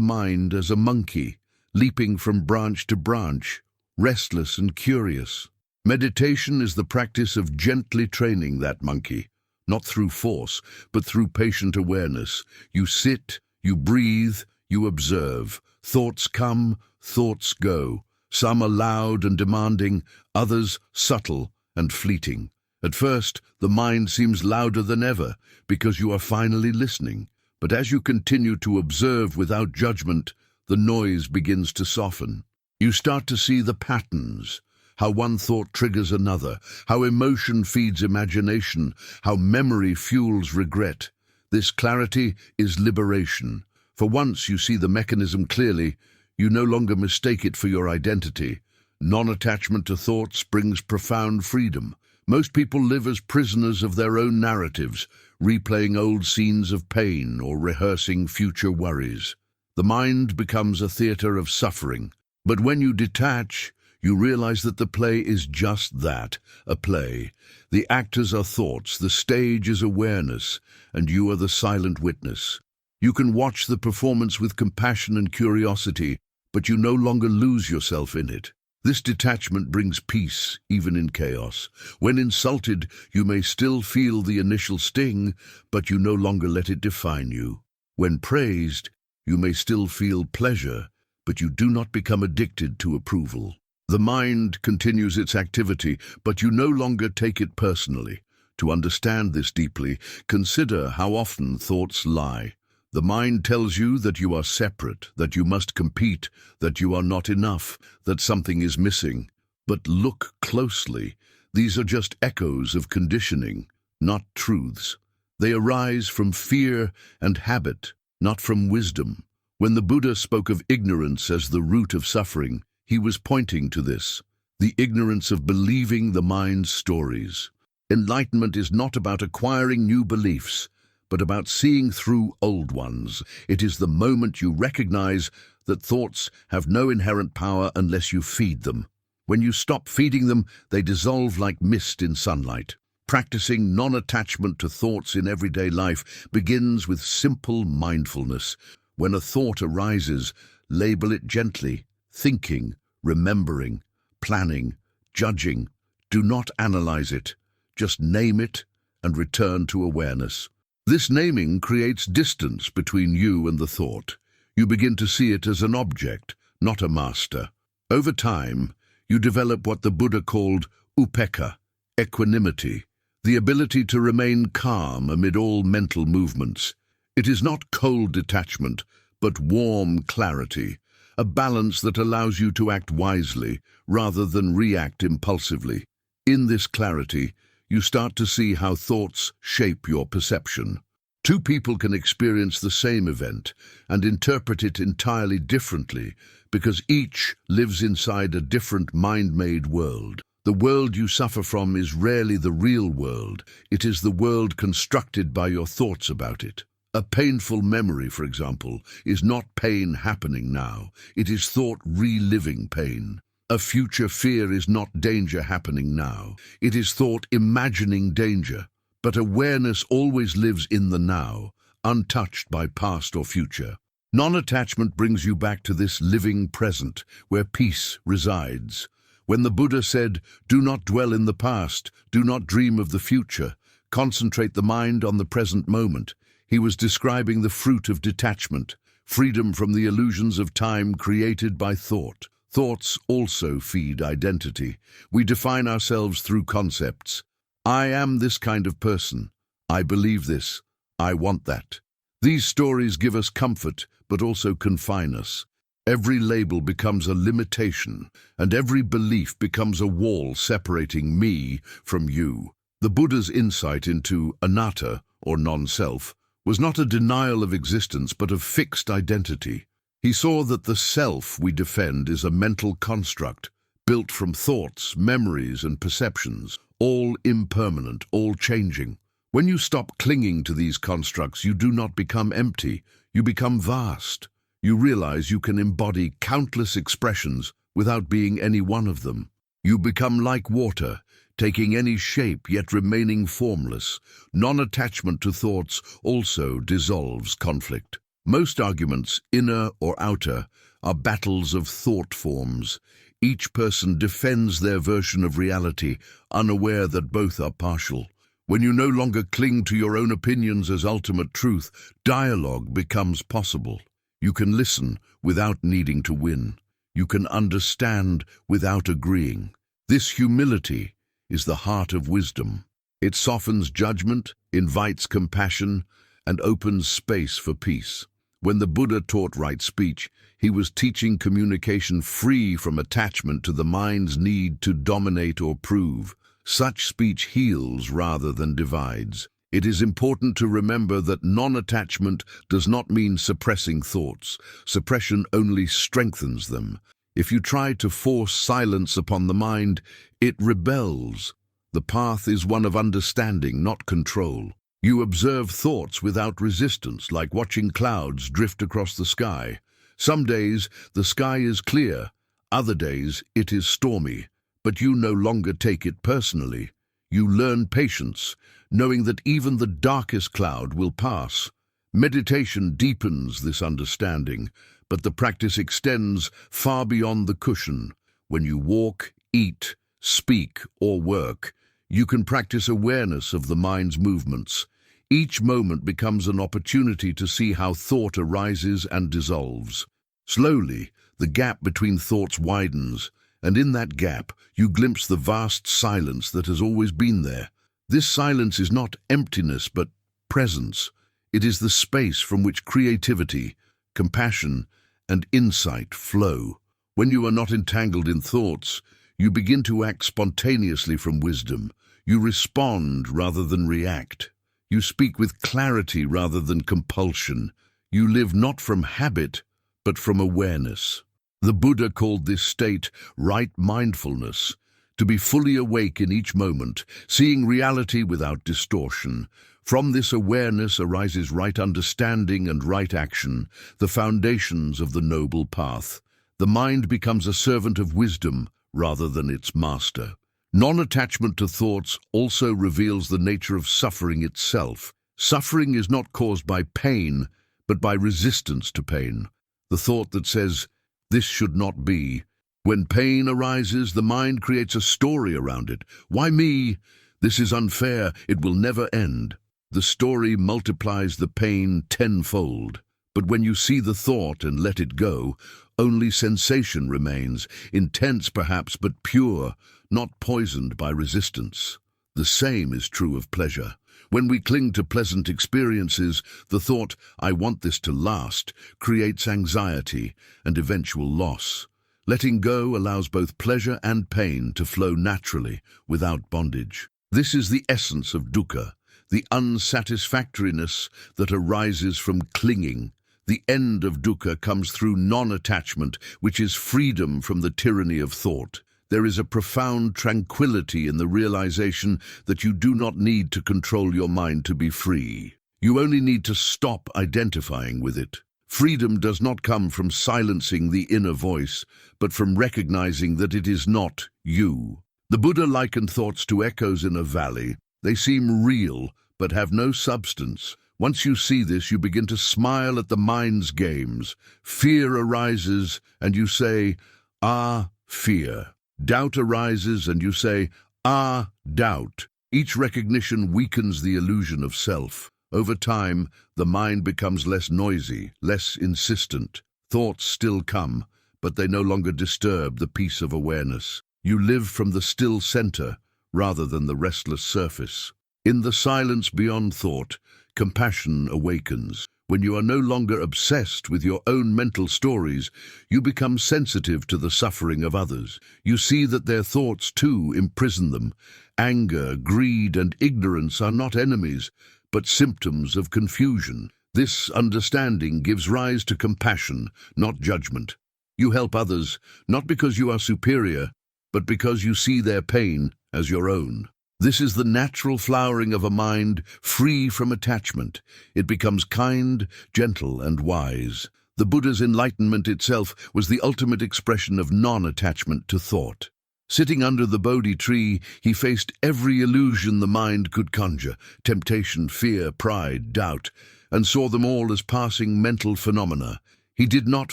mind as a monkey, leaping from branch to branch, restless and curious. Meditation is the practice of gently training that monkey, not through force, but through patient awareness. You sit, you breathe, you observe. Thoughts come, thoughts go. Some are loud and demanding, others subtle and fleeting. At first, the mind seems louder than ever because you are finally listening. But as you continue to observe without judgment, the noise begins to soften. You start to see the patterns, how one thought triggers another, how emotion feeds imagination, how memory fuels regret. This clarity is liberation. For once you see the mechanism clearly, you no longer mistake it for your identity. Non-attachment to thoughts brings profound freedom. Most people live as prisoners of their own narratives, replaying old scenes of pain or rehearsing future worries. The mind becomes a theater of suffering. But when you detach, you realize that the play is just that, a play. The actors are thoughts, the stage is awareness, and you are the silent witness. You can watch the performance with compassion and curiosity, but you no longer lose yourself in it. This detachment brings peace, even in chaos. When insulted, you may still feel the initial sting, but you no longer let it define you. When praised, you may still feel pleasure, but you do not become addicted to approval. The mind continues its activity, but you no longer take it personally. To understand this deeply, consider how often thoughts lie. The mind tells you that you are separate, that you must compete, that you are not enough, that something is missing. But look closely. These are just echoes of conditioning, not truths. They arise from fear and habit, not from wisdom. When the Buddha spoke of ignorance as the root of suffering, he was pointing to this, the ignorance of believing the mind's stories. Enlightenment is not about acquiring new beliefs, but about seeing through old ones. It is the moment you recognize that thoughts have no inherent power unless you feed them. When you stop feeding them, they dissolve like mist in sunlight. Practicing non-attachment to thoughts in everyday life begins with simple mindfulness. When a thought arises, label it gently: thinking, remembering, planning, judging. Do not analyze it. Just name it and return to awareness. This naming creates distance between you and the thought. You begin to see it as an object, not a master. Over time, you develop what the Buddha called upekkha, equanimity, the ability to remain calm amid all mental movements. It is not cold detachment, but warm clarity, a balance that allows you to act wisely rather than react impulsively. In this clarity, you start to see how thoughts shape your perception. Two people can experience the same event and interpret it entirely differently because each lives inside a different mind-made world. The world you suffer from is rarely the real world. It is the world constructed by your thoughts about it. A painful memory, for example, is not pain happening now. It is thought reliving pain. A future fear is not danger happening now. It is thought imagining danger. But awareness always lives in the now, untouched by past or future. Non-attachment brings you back to this living present, where peace resides. When the Buddha said, "Do not dwell in the past, do not dream of the future, concentrate the mind on the present moment," he was describing the fruit of detachment, freedom from the illusions of time created by thought. Thoughts also feed identity. We define ourselves through concepts. I am this kind of person. I believe this. I want that. These stories give us comfort, but also confine us. Every label becomes a limitation, and every belief becomes a wall separating me from you. The Buddha's insight into anatta, or non-self, was not a denial of existence but of fixed identity. He saw that the self we defend is a mental construct, built from thoughts, memories, and perceptions, all impermanent, all changing. When you stop clinging to these constructs, you do not become empty, you become vast. You realize you can embody countless expressions without being any one of them. You become like water, taking any shape yet remaining formless. Non-attachment to thoughts also dissolves conflict. Most arguments, inner or outer, are battles of thought forms. Each person defends their version of reality, unaware that both are partial. When you no longer cling to your own opinions as ultimate truth, dialogue becomes possible. You can listen without needing to win. You can understand without agreeing. This humility is the heart of wisdom. It softens judgment, invites compassion, and opens space for peace. When the Buddha taught right speech, he was teaching communication free from attachment to the mind's need to dominate or prove. Such speech heals rather than divides. It is important to remember that non-attachment does not mean suppressing thoughts. Suppression only strengthens them. If you try to force silence upon the mind, it rebels. The path is one of understanding, not control. You observe thoughts without resistance, like watching clouds drift across the sky. Some days the sky is clear, other days it is stormy, but you no longer take it personally. You learn patience, knowing that even the darkest cloud will pass. Meditation deepens this understanding, but the practice extends far beyond the cushion. When you walk, eat, speak, or work, you can practice awareness of the mind's movements. Each moment becomes an opportunity to see how thought arises and dissolves. Slowly, the gap between thoughts widens, and in that gap, you glimpse the vast silence that has always been there. This silence is not emptiness, but presence. It is the space from which creativity, compassion, and insight flow. When you are not entangled in thoughts, you begin to act spontaneously from wisdom. You respond rather than react. You speak with clarity rather than compulsion. You live not from habit, but from awareness. The Buddha called this state right mindfulness, to be fully awake in each moment, seeing reality without distortion. From this awareness arises right understanding and right action, the foundations of the noble path. The mind becomes a servant of wisdom rather than its master. Non-attachment to thoughts also reveals the nature of suffering itself. Suffering is not caused by pain, but by resistance to pain. The thought that says, "This should not be." When pain arises, the mind creates a story around it. "Why me? This is unfair. It will never end." The story multiplies the pain tenfold. But when you see the thought and let it go, only sensation remains, intense perhaps, but pure, not poisoned by resistance. The same is true of pleasure. When we cling to pleasant experiences, the thought, "I want this to last," creates anxiety and eventual loss. Letting go allows both pleasure and pain to flow naturally, without bondage. This is the essence of dukkha, the unsatisfactoriness that arises from clinging. The end of dukkha comes through non-attachment, which is freedom from the tyranny of thought. There is a profound tranquility in the realization that you do not need to control your mind to be free. You only need to stop identifying with it. Freedom does not come from silencing the inner voice, but from recognizing that it is not you. The Buddha likened thoughts to echoes in a valley. They seem real, but have no substance. Once you see this, you begin to smile at the mind's games. Fear arises, and you say, "Ah, fear." Doubt arises, and you say, "Ah, doubt." Each recognition weakens the illusion of self. Over time, the mind becomes less noisy, less insistent. Thoughts still come, but they no longer disturb the peace of awareness. You live from the still center, rather than the restless surface. In the silence beyond thought, compassion awakens. When you are no longer obsessed with your own mental stories, you become sensitive to the suffering of others. You see that their thoughts, too, imprison them. Anger, greed, and ignorance are not enemies, but symptoms of confusion. This understanding gives rise to compassion, not judgment. You help others, not because you are superior, but because you see their pain as your own. This is the natural flowering of a mind free from attachment. It becomes kind, gentle, and wise. The Buddha's enlightenment itself was the ultimate expression of non-attachment to thought. Sitting under the Bodhi tree, he faced every illusion the mind could conjure, temptation, fear, pride, doubt, and saw them all as passing mental phenomena. He did not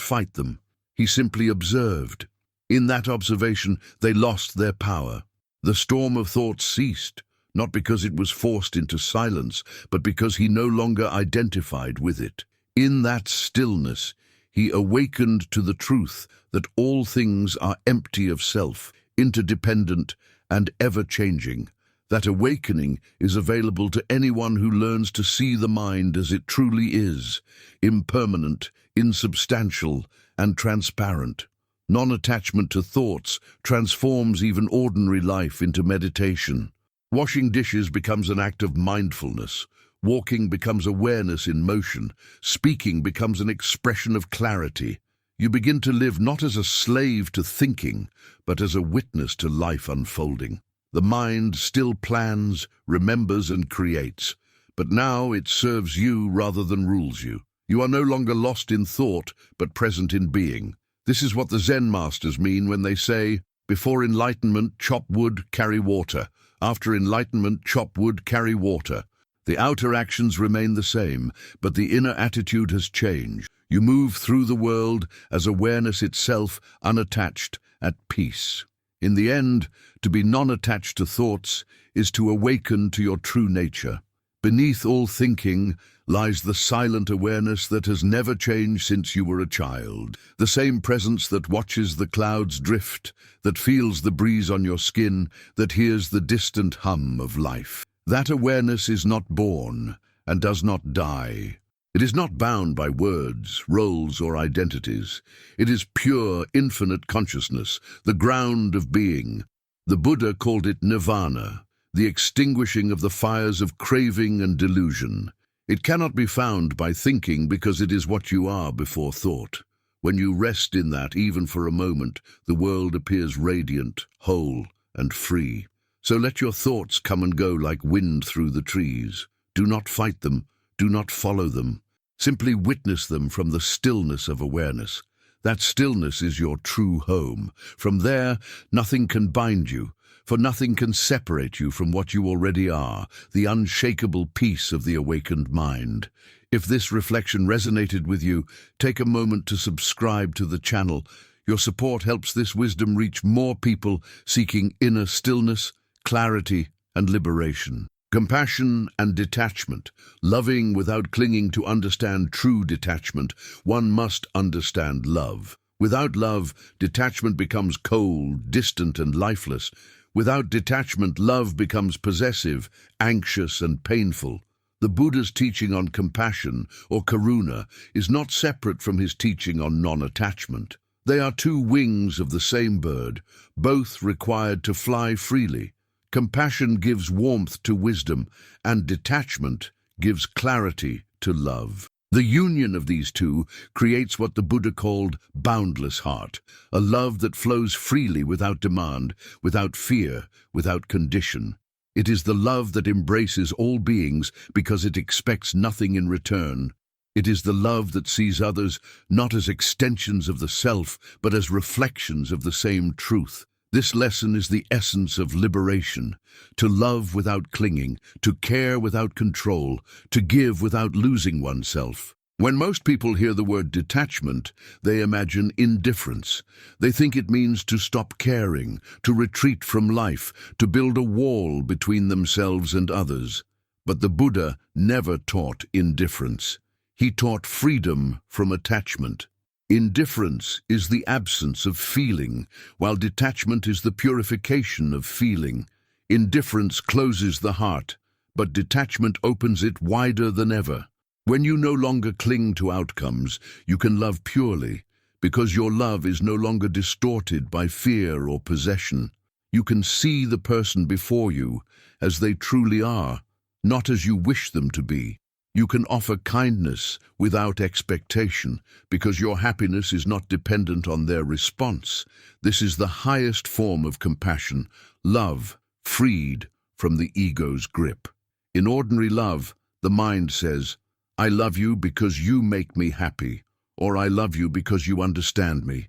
fight them. He simply observed. In that observation, they lost their power. The storm of thought ceased, not because it was forced into silence, but because he no longer identified with it. In that stillness, he awakened to the truth that all things are empty of self, interdependent, and ever-changing. That awakening is available to anyone who learns to see the mind as it truly is, impermanent, insubstantial, and transparent. Non-attachment to thoughts transforms even ordinary life into meditation. Washing dishes becomes an act of mindfulness. Walking becomes awareness in motion. Speaking becomes an expression of clarity. You begin to live not as a slave to thinking, but as a witness to life unfolding. The mind still plans, remembers, and creates, but now it serves you rather than rules you. You are no longer lost in thought, but present in being. This is what the Zen masters mean when they say, before enlightenment, chop wood, carry water. After enlightenment, chop wood, carry water. The outer actions remain the same, but the inner attitude has changed. You move through the world as awareness itself, unattached, at peace. In the end, to be non-attached to thoughts is to awaken to your true nature. Beneath all thinking lies the silent awareness that has never changed since you were a child. The same presence that watches the clouds drift, that feels the breeze on your skin, that hears the distant hum of life. That awareness is not born and does not die. It is not bound by words, roles, or identities. It is pure, infinite consciousness, the ground of being. The Buddha called it nirvana, the extinguishing of the fires of craving and delusion. It cannot be found by thinking because it is what you are before thought. When you rest in that, even for a moment, the world appears radiant, whole, and free. So let your thoughts come and go like wind through the trees. Do not fight them. Do not follow them. Simply witness them from the stillness of awareness. That stillness is your true home. From there, nothing can bind you, for nothing can separate you from what you already are, the unshakable peace of the awakened mind. If this reflection resonated with you, take a moment to subscribe to the channel. Your support helps this wisdom reach more people seeking inner stillness, clarity, and liberation. Compassion and detachment. Loving without clinging to understand true detachment. One must understand love. Without love, detachment becomes cold, distant, and lifeless. Without detachment, love becomes possessive, anxious, and painful. The Buddha's teaching on compassion, or karuna, is not separate from his teaching on non-attachment. They are two wings of the same bird, both required to fly freely. Compassion gives warmth to wisdom, and detachment gives clarity to love. The union of these two creates what the Buddha called boundless heart, a love that flows freely without demand, without fear, without condition. It is the love that embraces all beings because it expects nothing in return. It is the love that sees others not as extensions of the self, but as reflections of the same truth. This lesson is the essence of liberation, to love without clinging, to care without control, to give without losing oneself. When most people hear the word detachment, they imagine indifference. They think it means to stop caring, to retreat from life, to build a wall between themselves and others. But the Buddha never taught indifference. He taught freedom from attachment. Indifference is the absence of feeling, while detachment is the purification of feeling. Indifference closes the heart, but detachment opens it wider than ever. When you no longer cling to outcomes, you can love purely, because your love is no longer distorted by fear or possession. You can see the person before you as they truly are, not as you wish them to be. You can offer kindness without expectation, because your happiness is not dependent on their response. This is the highest form of compassion, love, freed from the ego's grip. In ordinary love, the mind says, "I love you because you make me happy," or "I love you because you understand me."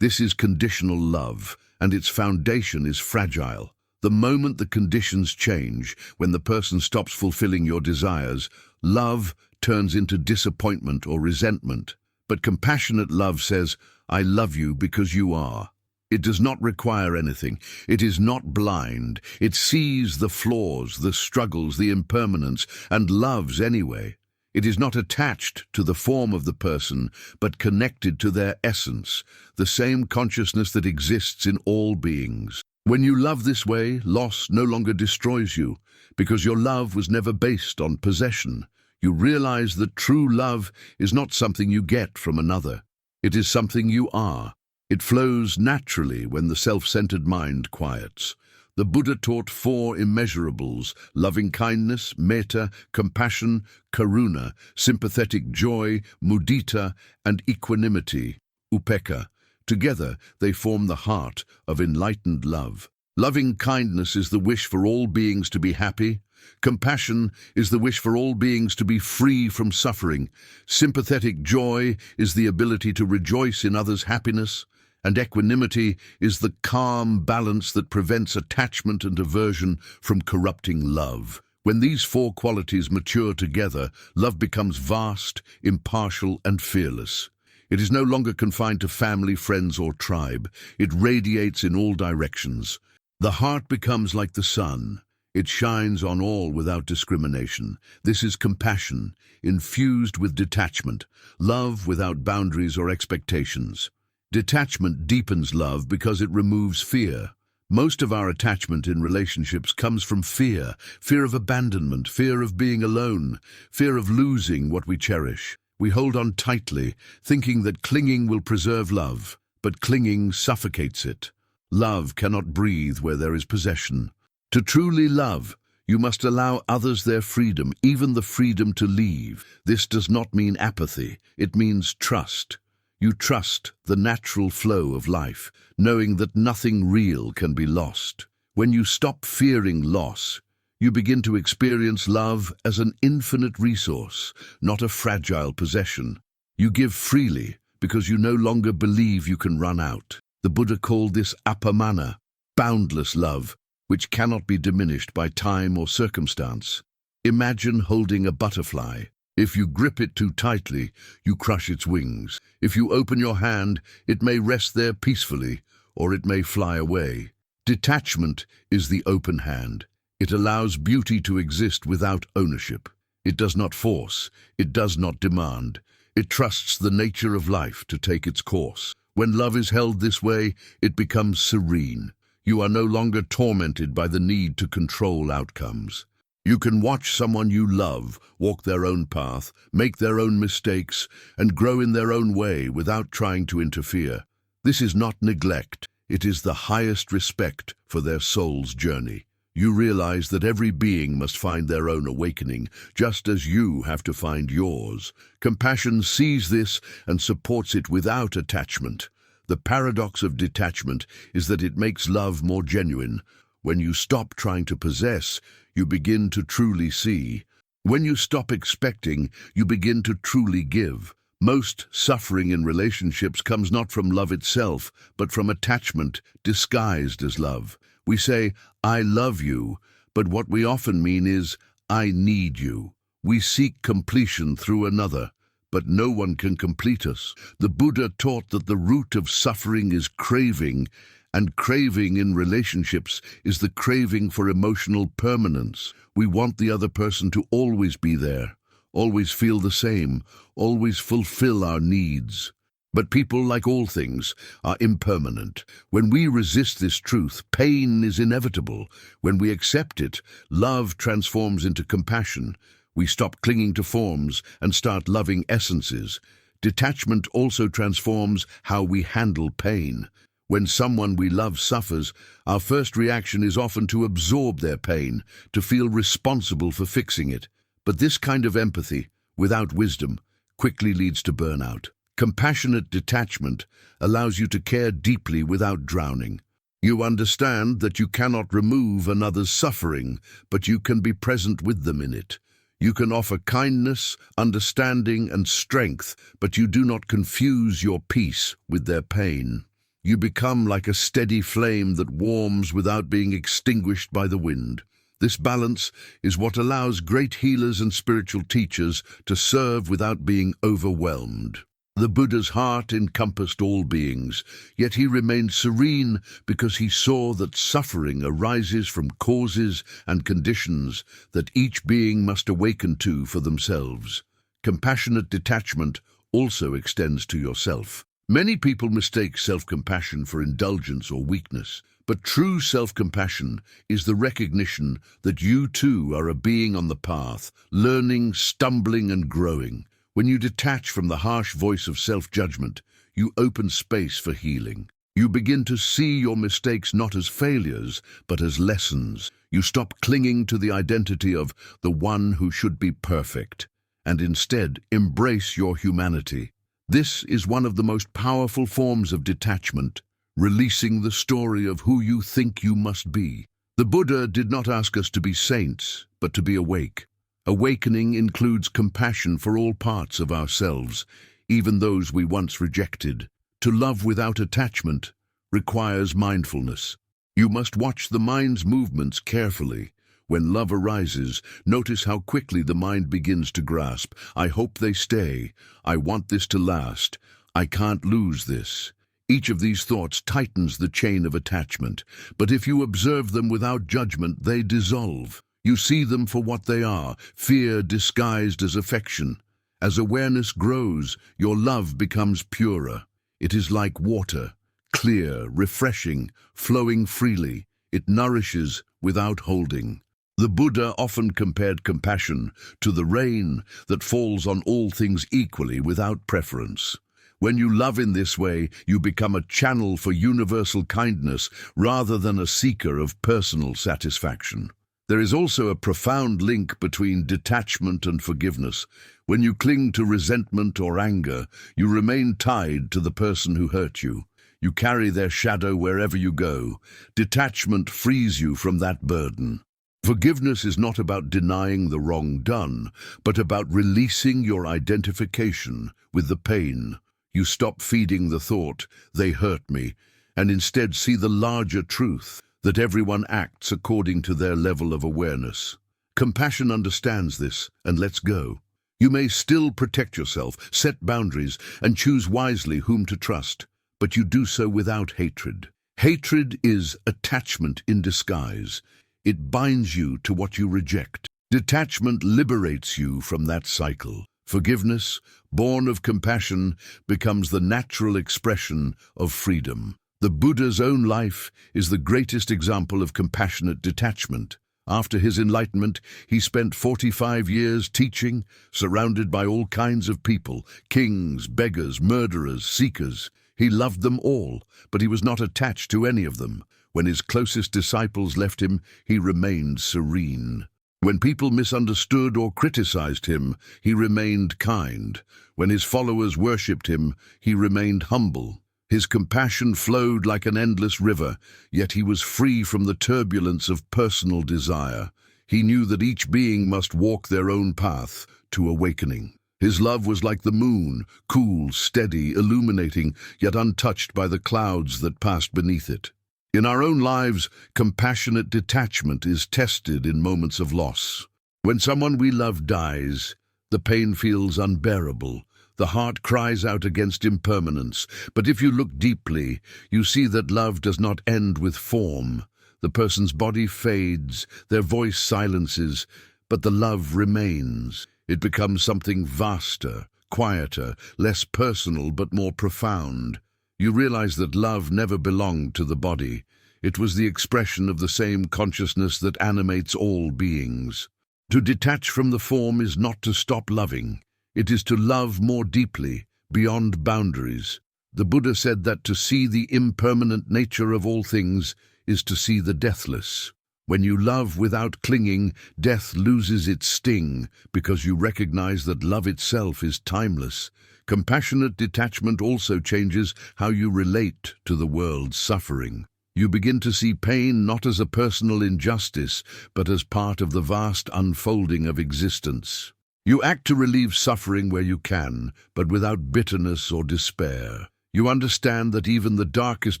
This is conditional love, and its foundation is fragile. The moment the conditions change, when the person stops fulfilling your desires, love turns into disappointment or resentment. But compassionate love says, "I love you because you are." It does not require anything. It is not blind. It sees the flaws, the struggles, the impermanence, and loves anyway. It is not attached to the form of the person, but connected to their essence, the same consciousness that exists in all beings. When you love this way, loss no longer destroys you, because your love was never based on possession. You realize that true love is not something you get from another. It is something you are. It flows naturally when the self-centered mind quiets. The Buddha taught 4 immeasurables: loving kindness, metta, compassion, karuna, sympathetic joy, mudita, and equanimity, upekkha. Together, they form the heart of enlightened love. Loving kindness is the wish for all beings to be happy. Compassion is the wish for all beings to be free from suffering. Sympathetic joy is the ability to rejoice in others' happiness. And equanimity is the calm balance that prevents attachment and aversion from corrupting love. When these 4 qualities mature together, love becomes vast, impartial, and fearless. It is no longer confined to family, friends, or tribe. It radiates in all directions. The heart becomes like the sun. It shines on all without discrimination. This is compassion, infused with detachment, love without boundaries or expectations. Detachment deepens love because it removes fear. Most of our attachment in relationships comes from fear of abandonment, fear of being alone, fear of losing what we cherish. We hold on tightly, thinking that clinging will preserve love, but clinging suffocates it. Love cannot breathe where there is possession. To truly love, you must allow others their freedom, even the freedom to leave. This does not mean apathy, it means trust. You trust the natural flow of life, knowing that nothing real can be lost. When you stop fearing loss, you begin to experience love as an infinite resource, not a fragile possession. You give freely because you no longer believe you can run out. The Buddha called this appamana, boundless love, which cannot be diminished by time or circumstance. Imagine holding a butterfly. If you grip it too tightly, you crush its wings. If you open your hand, it may rest there peacefully, or it may fly away. Detachment is the open hand. It allows beauty to exist without ownership. It does not force. It does not demand. It trusts the nature of life to take its course. When love is held this way, it becomes serene. You are no longer tormented by the need to control outcomes. You can watch someone you love walk their own path, make their own mistakes, and grow in their own way without trying to interfere. This is not neglect. It is the highest respect for their soul's journey. You realize that every being must find their own awakening, just as you have to find yours. Compassion sees this and supports it without attachment. The paradox of detachment is that it makes love more genuine. When you stop trying to possess, you begin to truly see. When you stop expecting, you begin to truly give. Most suffering in relationships comes not from love itself, but from attachment disguised as love. We say, "I love you," but what we often mean is, "I need you." We seek completion through another, but no one can complete us. The Buddha taught that the root of suffering is craving, and craving in relationships is the craving for emotional permanence. We want the other person to always be there, always feel the same, always fulfill our needs. But people, like all things, are impermanent. When we resist this truth, pain is inevitable. When we accept it, love transforms into compassion. We stop clinging to forms and start loving essences. Detachment also transforms how we handle pain. When someone we love suffers, our first reaction is often to absorb their pain, to feel responsible for fixing it. But this kind of empathy, without wisdom, quickly leads to burnout. Compassionate detachment allows you to care deeply without drowning. You understand that you cannot remove another's suffering, but you can be present with them in it. You can offer kindness, understanding, and strength, but you do not confuse your peace with their pain. You become like a steady flame that warms without being extinguished by the wind. This balance is what allows great healers and spiritual teachers to serve without being overwhelmed. The Buddha's heart encompassed all beings, yet he remained serene because he saw that suffering arises from causes and conditions that each being must awaken to for themselves. Compassionate detachment also extends to yourself. Many people mistake self-compassion for indulgence or weakness, but true self-compassion is the recognition that you too are a being on the path, learning, stumbling, and growing. When you detach from the harsh voice of self-judgment, you open space for healing. You begin to see your mistakes not as failures, but as lessons. You stop clinging to the identity of the one who should be perfect, and instead embrace your humanity. This is one of the most powerful forms of detachment, releasing the story of who you think you must be. The Buddha did not ask us to be saints, but to be awake. Awakening includes compassion for all parts of ourselves, even those we once rejected. To love without attachment requires mindfulness. You must watch the mind's movements carefully. When love arises, notice how quickly the mind begins to grasp. I hope they stay. I want this to last. I can't lose this. Each of these thoughts tightens the chain of attachment, but if you observe them without judgment, they dissolve. You see them for what they are, fear disguised as affection. As awareness grows, your love becomes purer. It is like water, clear, refreshing, flowing freely. It nourishes without holding. The Buddha often compared compassion to the rain that falls on all things equally without preference. When you love in this way, you become a channel for universal kindness rather than a seeker of personal satisfaction. There is also a profound link between detachment and forgiveness. When you cling to resentment or anger, you remain tied to the person who hurt you. You carry their shadow wherever you go. Detachment frees you from that burden. Forgiveness is not about denying the wrong done, but about releasing your identification with the pain. You stop feeding the thought, "they hurt me," and instead see the larger truth, that everyone acts according to their level of awareness. Compassion understands this and lets go. You may still protect yourself, set boundaries, and choose wisely whom to trust, but you do so without hatred. Hatred is attachment in disguise. It binds you to what you reject. Detachment liberates you from that cycle. Forgiveness, born of compassion, becomes the natural expression of freedom. The Buddha's own life is the greatest example of compassionate detachment. After his enlightenment, he spent 45 years teaching, surrounded by all kinds of people, kings, beggars, murderers, seekers. He loved them all, but he was not attached to any of them. When his closest disciples left him, he remained serene. When people misunderstood or criticized him, he remained kind. When his followers worshipped him, he remained humble. His compassion flowed like an endless river, yet he was free from the turbulence of personal desire. He knew that each being must walk their own path to awakening. His love was like the moon, cool, steady, illuminating, yet untouched by the clouds that passed beneath it. In our own lives, compassionate detachment is tested in moments of loss. When someone we love dies, the pain feels unbearable. The heart cries out against impermanence. But if you look deeply, you see that love does not end with form. The person's body fades, their voice silences, but the love remains. It becomes something vaster, quieter, less personal but more profound. You realize that love never belonged to the body. It was the expression of the same consciousness that animates all beings. To detach from the form is not to stop loving. It is to love more deeply, beyond boundaries. The Buddha said that to see the impermanent nature of all things is to see the deathless. When you love without clinging, death loses its sting because you recognize that love itself is timeless. Compassionate detachment also changes how you relate to the world's suffering. You begin to see pain not as a personal injustice, but as part of the vast unfolding of existence. You act to relieve suffering where you can, but without bitterness or despair. You understand that even the darkest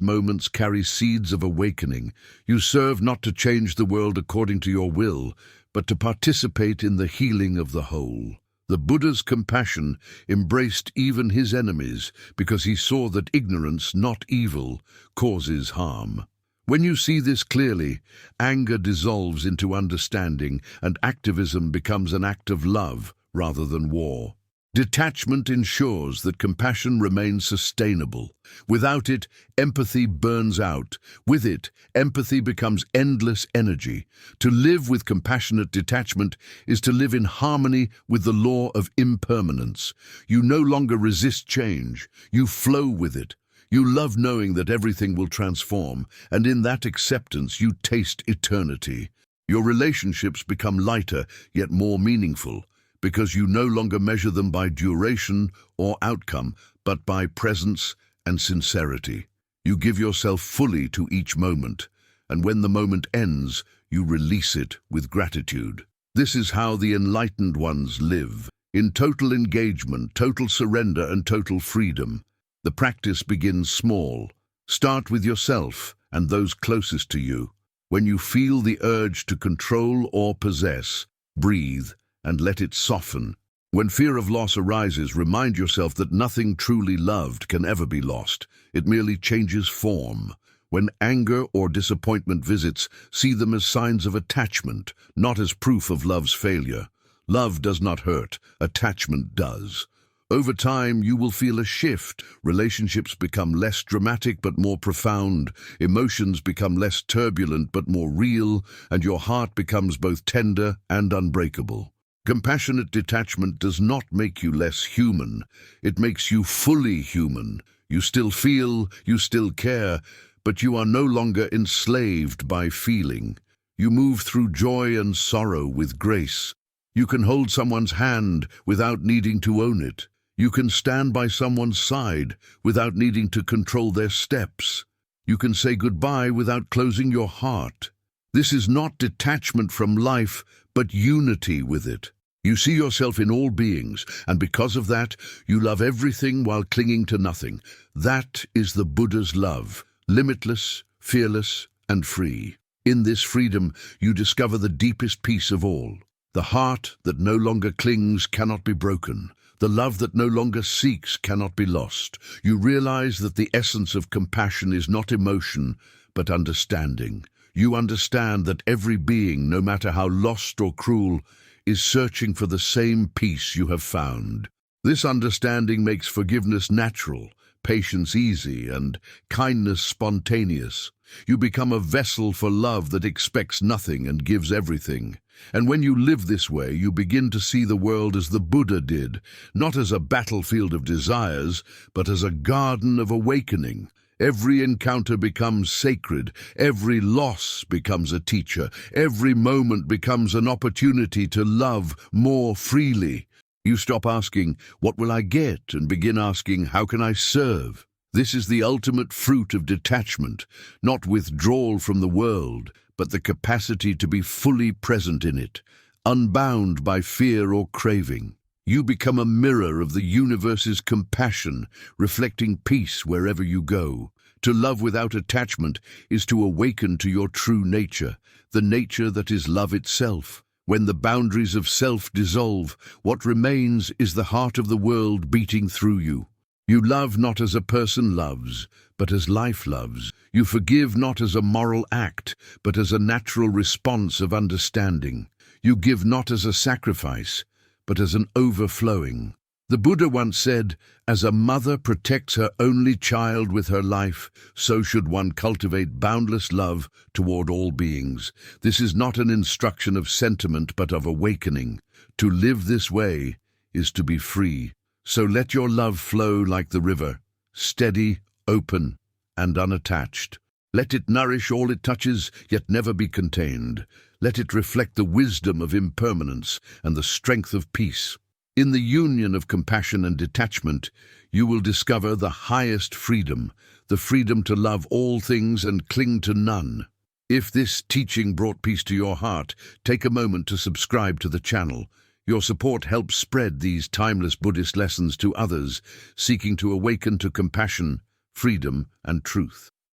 moments carry seeds of awakening. You serve not to change the world according to your will, but to participate in the healing of the whole. The Buddha's compassion embraced even his enemies because he saw that ignorance, not evil, causes harm. When you see this clearly, anger dissolves into understanding and activism becomes an act of love rather than war. Detachment ensures that compassion remains sustainable. Without it, empathy burns out. With it, empathy becomes endless energy. To live with compassionate detachment is to live in harmony with the law of impermanence. You no longer resist change. You flow with it. You love knowing that everything will transform, and in that acceptance you taste eternity. Your relationships become lighter, yet more meaningful, because you no longer measure them by duration or outcome, but by presence and sincerity. You give yourself fully to each moment, and when the moment ends, you release it with gratitude. This is how the enlightened ones live, in total engagement, total surrender, and total freedom. The practice begins small. Start with yourself and those closest to you. When you feel the urge to control or possess, breathe and let it soften. When fear of loss arises, remind yourself that nothing truly loved can ever be lost. It merely changes form. When anger or disappointment visits, see them as signs of attachment, not as proof of love's failure. Love does not hurt, attachment does. Over time, you will feel a shift. Relationships become less dramatic but more profound. Emotions become less turbulent but more real, and your heart becomes both tender and unbreakable. Compassionate detachment does not make you less human. It makes you fully human. You still feel, you still care, but you are no longer enslaved by feeling. You move through joy and sorrow with grace. You can hold someone's hand without needing to own it. You can stand by someone's side without needing to control their steps. You can say goodbye without closing your heart. This is not detachment from life, but unity with it. You see yourself in all beings, and because of that, you love everything while clinging to nothing. That is the Buddha's love, limitless, fearless, and free. In this freedom, you discover the deepest peace of all. The heart that no longer clings cannot be broken. The love that no longer seeks cannot be lost. You realize that the essence of compassion is not emotion, but understanding. You understand that every being, no matter how lost or cruel, is searching for the same peace you have found. This understanding makes forgiveness natural, patience easy, and kindness spontaneous. You become a vessel for love that expects nothing and gives everything. And when you live this way, you begin to see the world as the Buddha did, not as a battlefield of desires, but as a garden of awakening. Every encounter becomes sacred, every loss becomes a teacher, every moment becomes an opportunity to love more freely. You stop asking, "What will I get?" and begin asking, "How can I serve?" This is the ultimate fruit of detachment, not withdrawal from the world, but the capacity to be fully present in it, unbound by fear or craving. You become a mirror of the universe's compassion, reflecting peace wherever you go. To love without attachment is to awaken to your true nature, the nature that is love itself. When the boundaries of self dissolve, what remains is the heart of the world beating through you. You love not as a person loves, but as life loves. You forgive not as a moral act, but as a natural response of understanding. You give not as a sacrifice, but as an overflowing. The Buddha once said, "As a mother protects her only child with her life, so should one cultivate boundless love toward all beings." This is not an instruction of sentiment, but of awakening. To live this way is to be free. So let your love flow like the river, steady, open, and unattached. Let it nourish all it touches, yet never be contained. Let it reflect the wisdom of impermanence and the strength of peace. In the union of compassion and detachment, you will discover the highest freedom, the freedom to love all things and cling to none. If this teaching brought peace to your heart, take a moment to subscribe to the channel. Your support helps spread these timeless Buddhist lessons to others, seeking to awaken to compassion, freedom, and truth.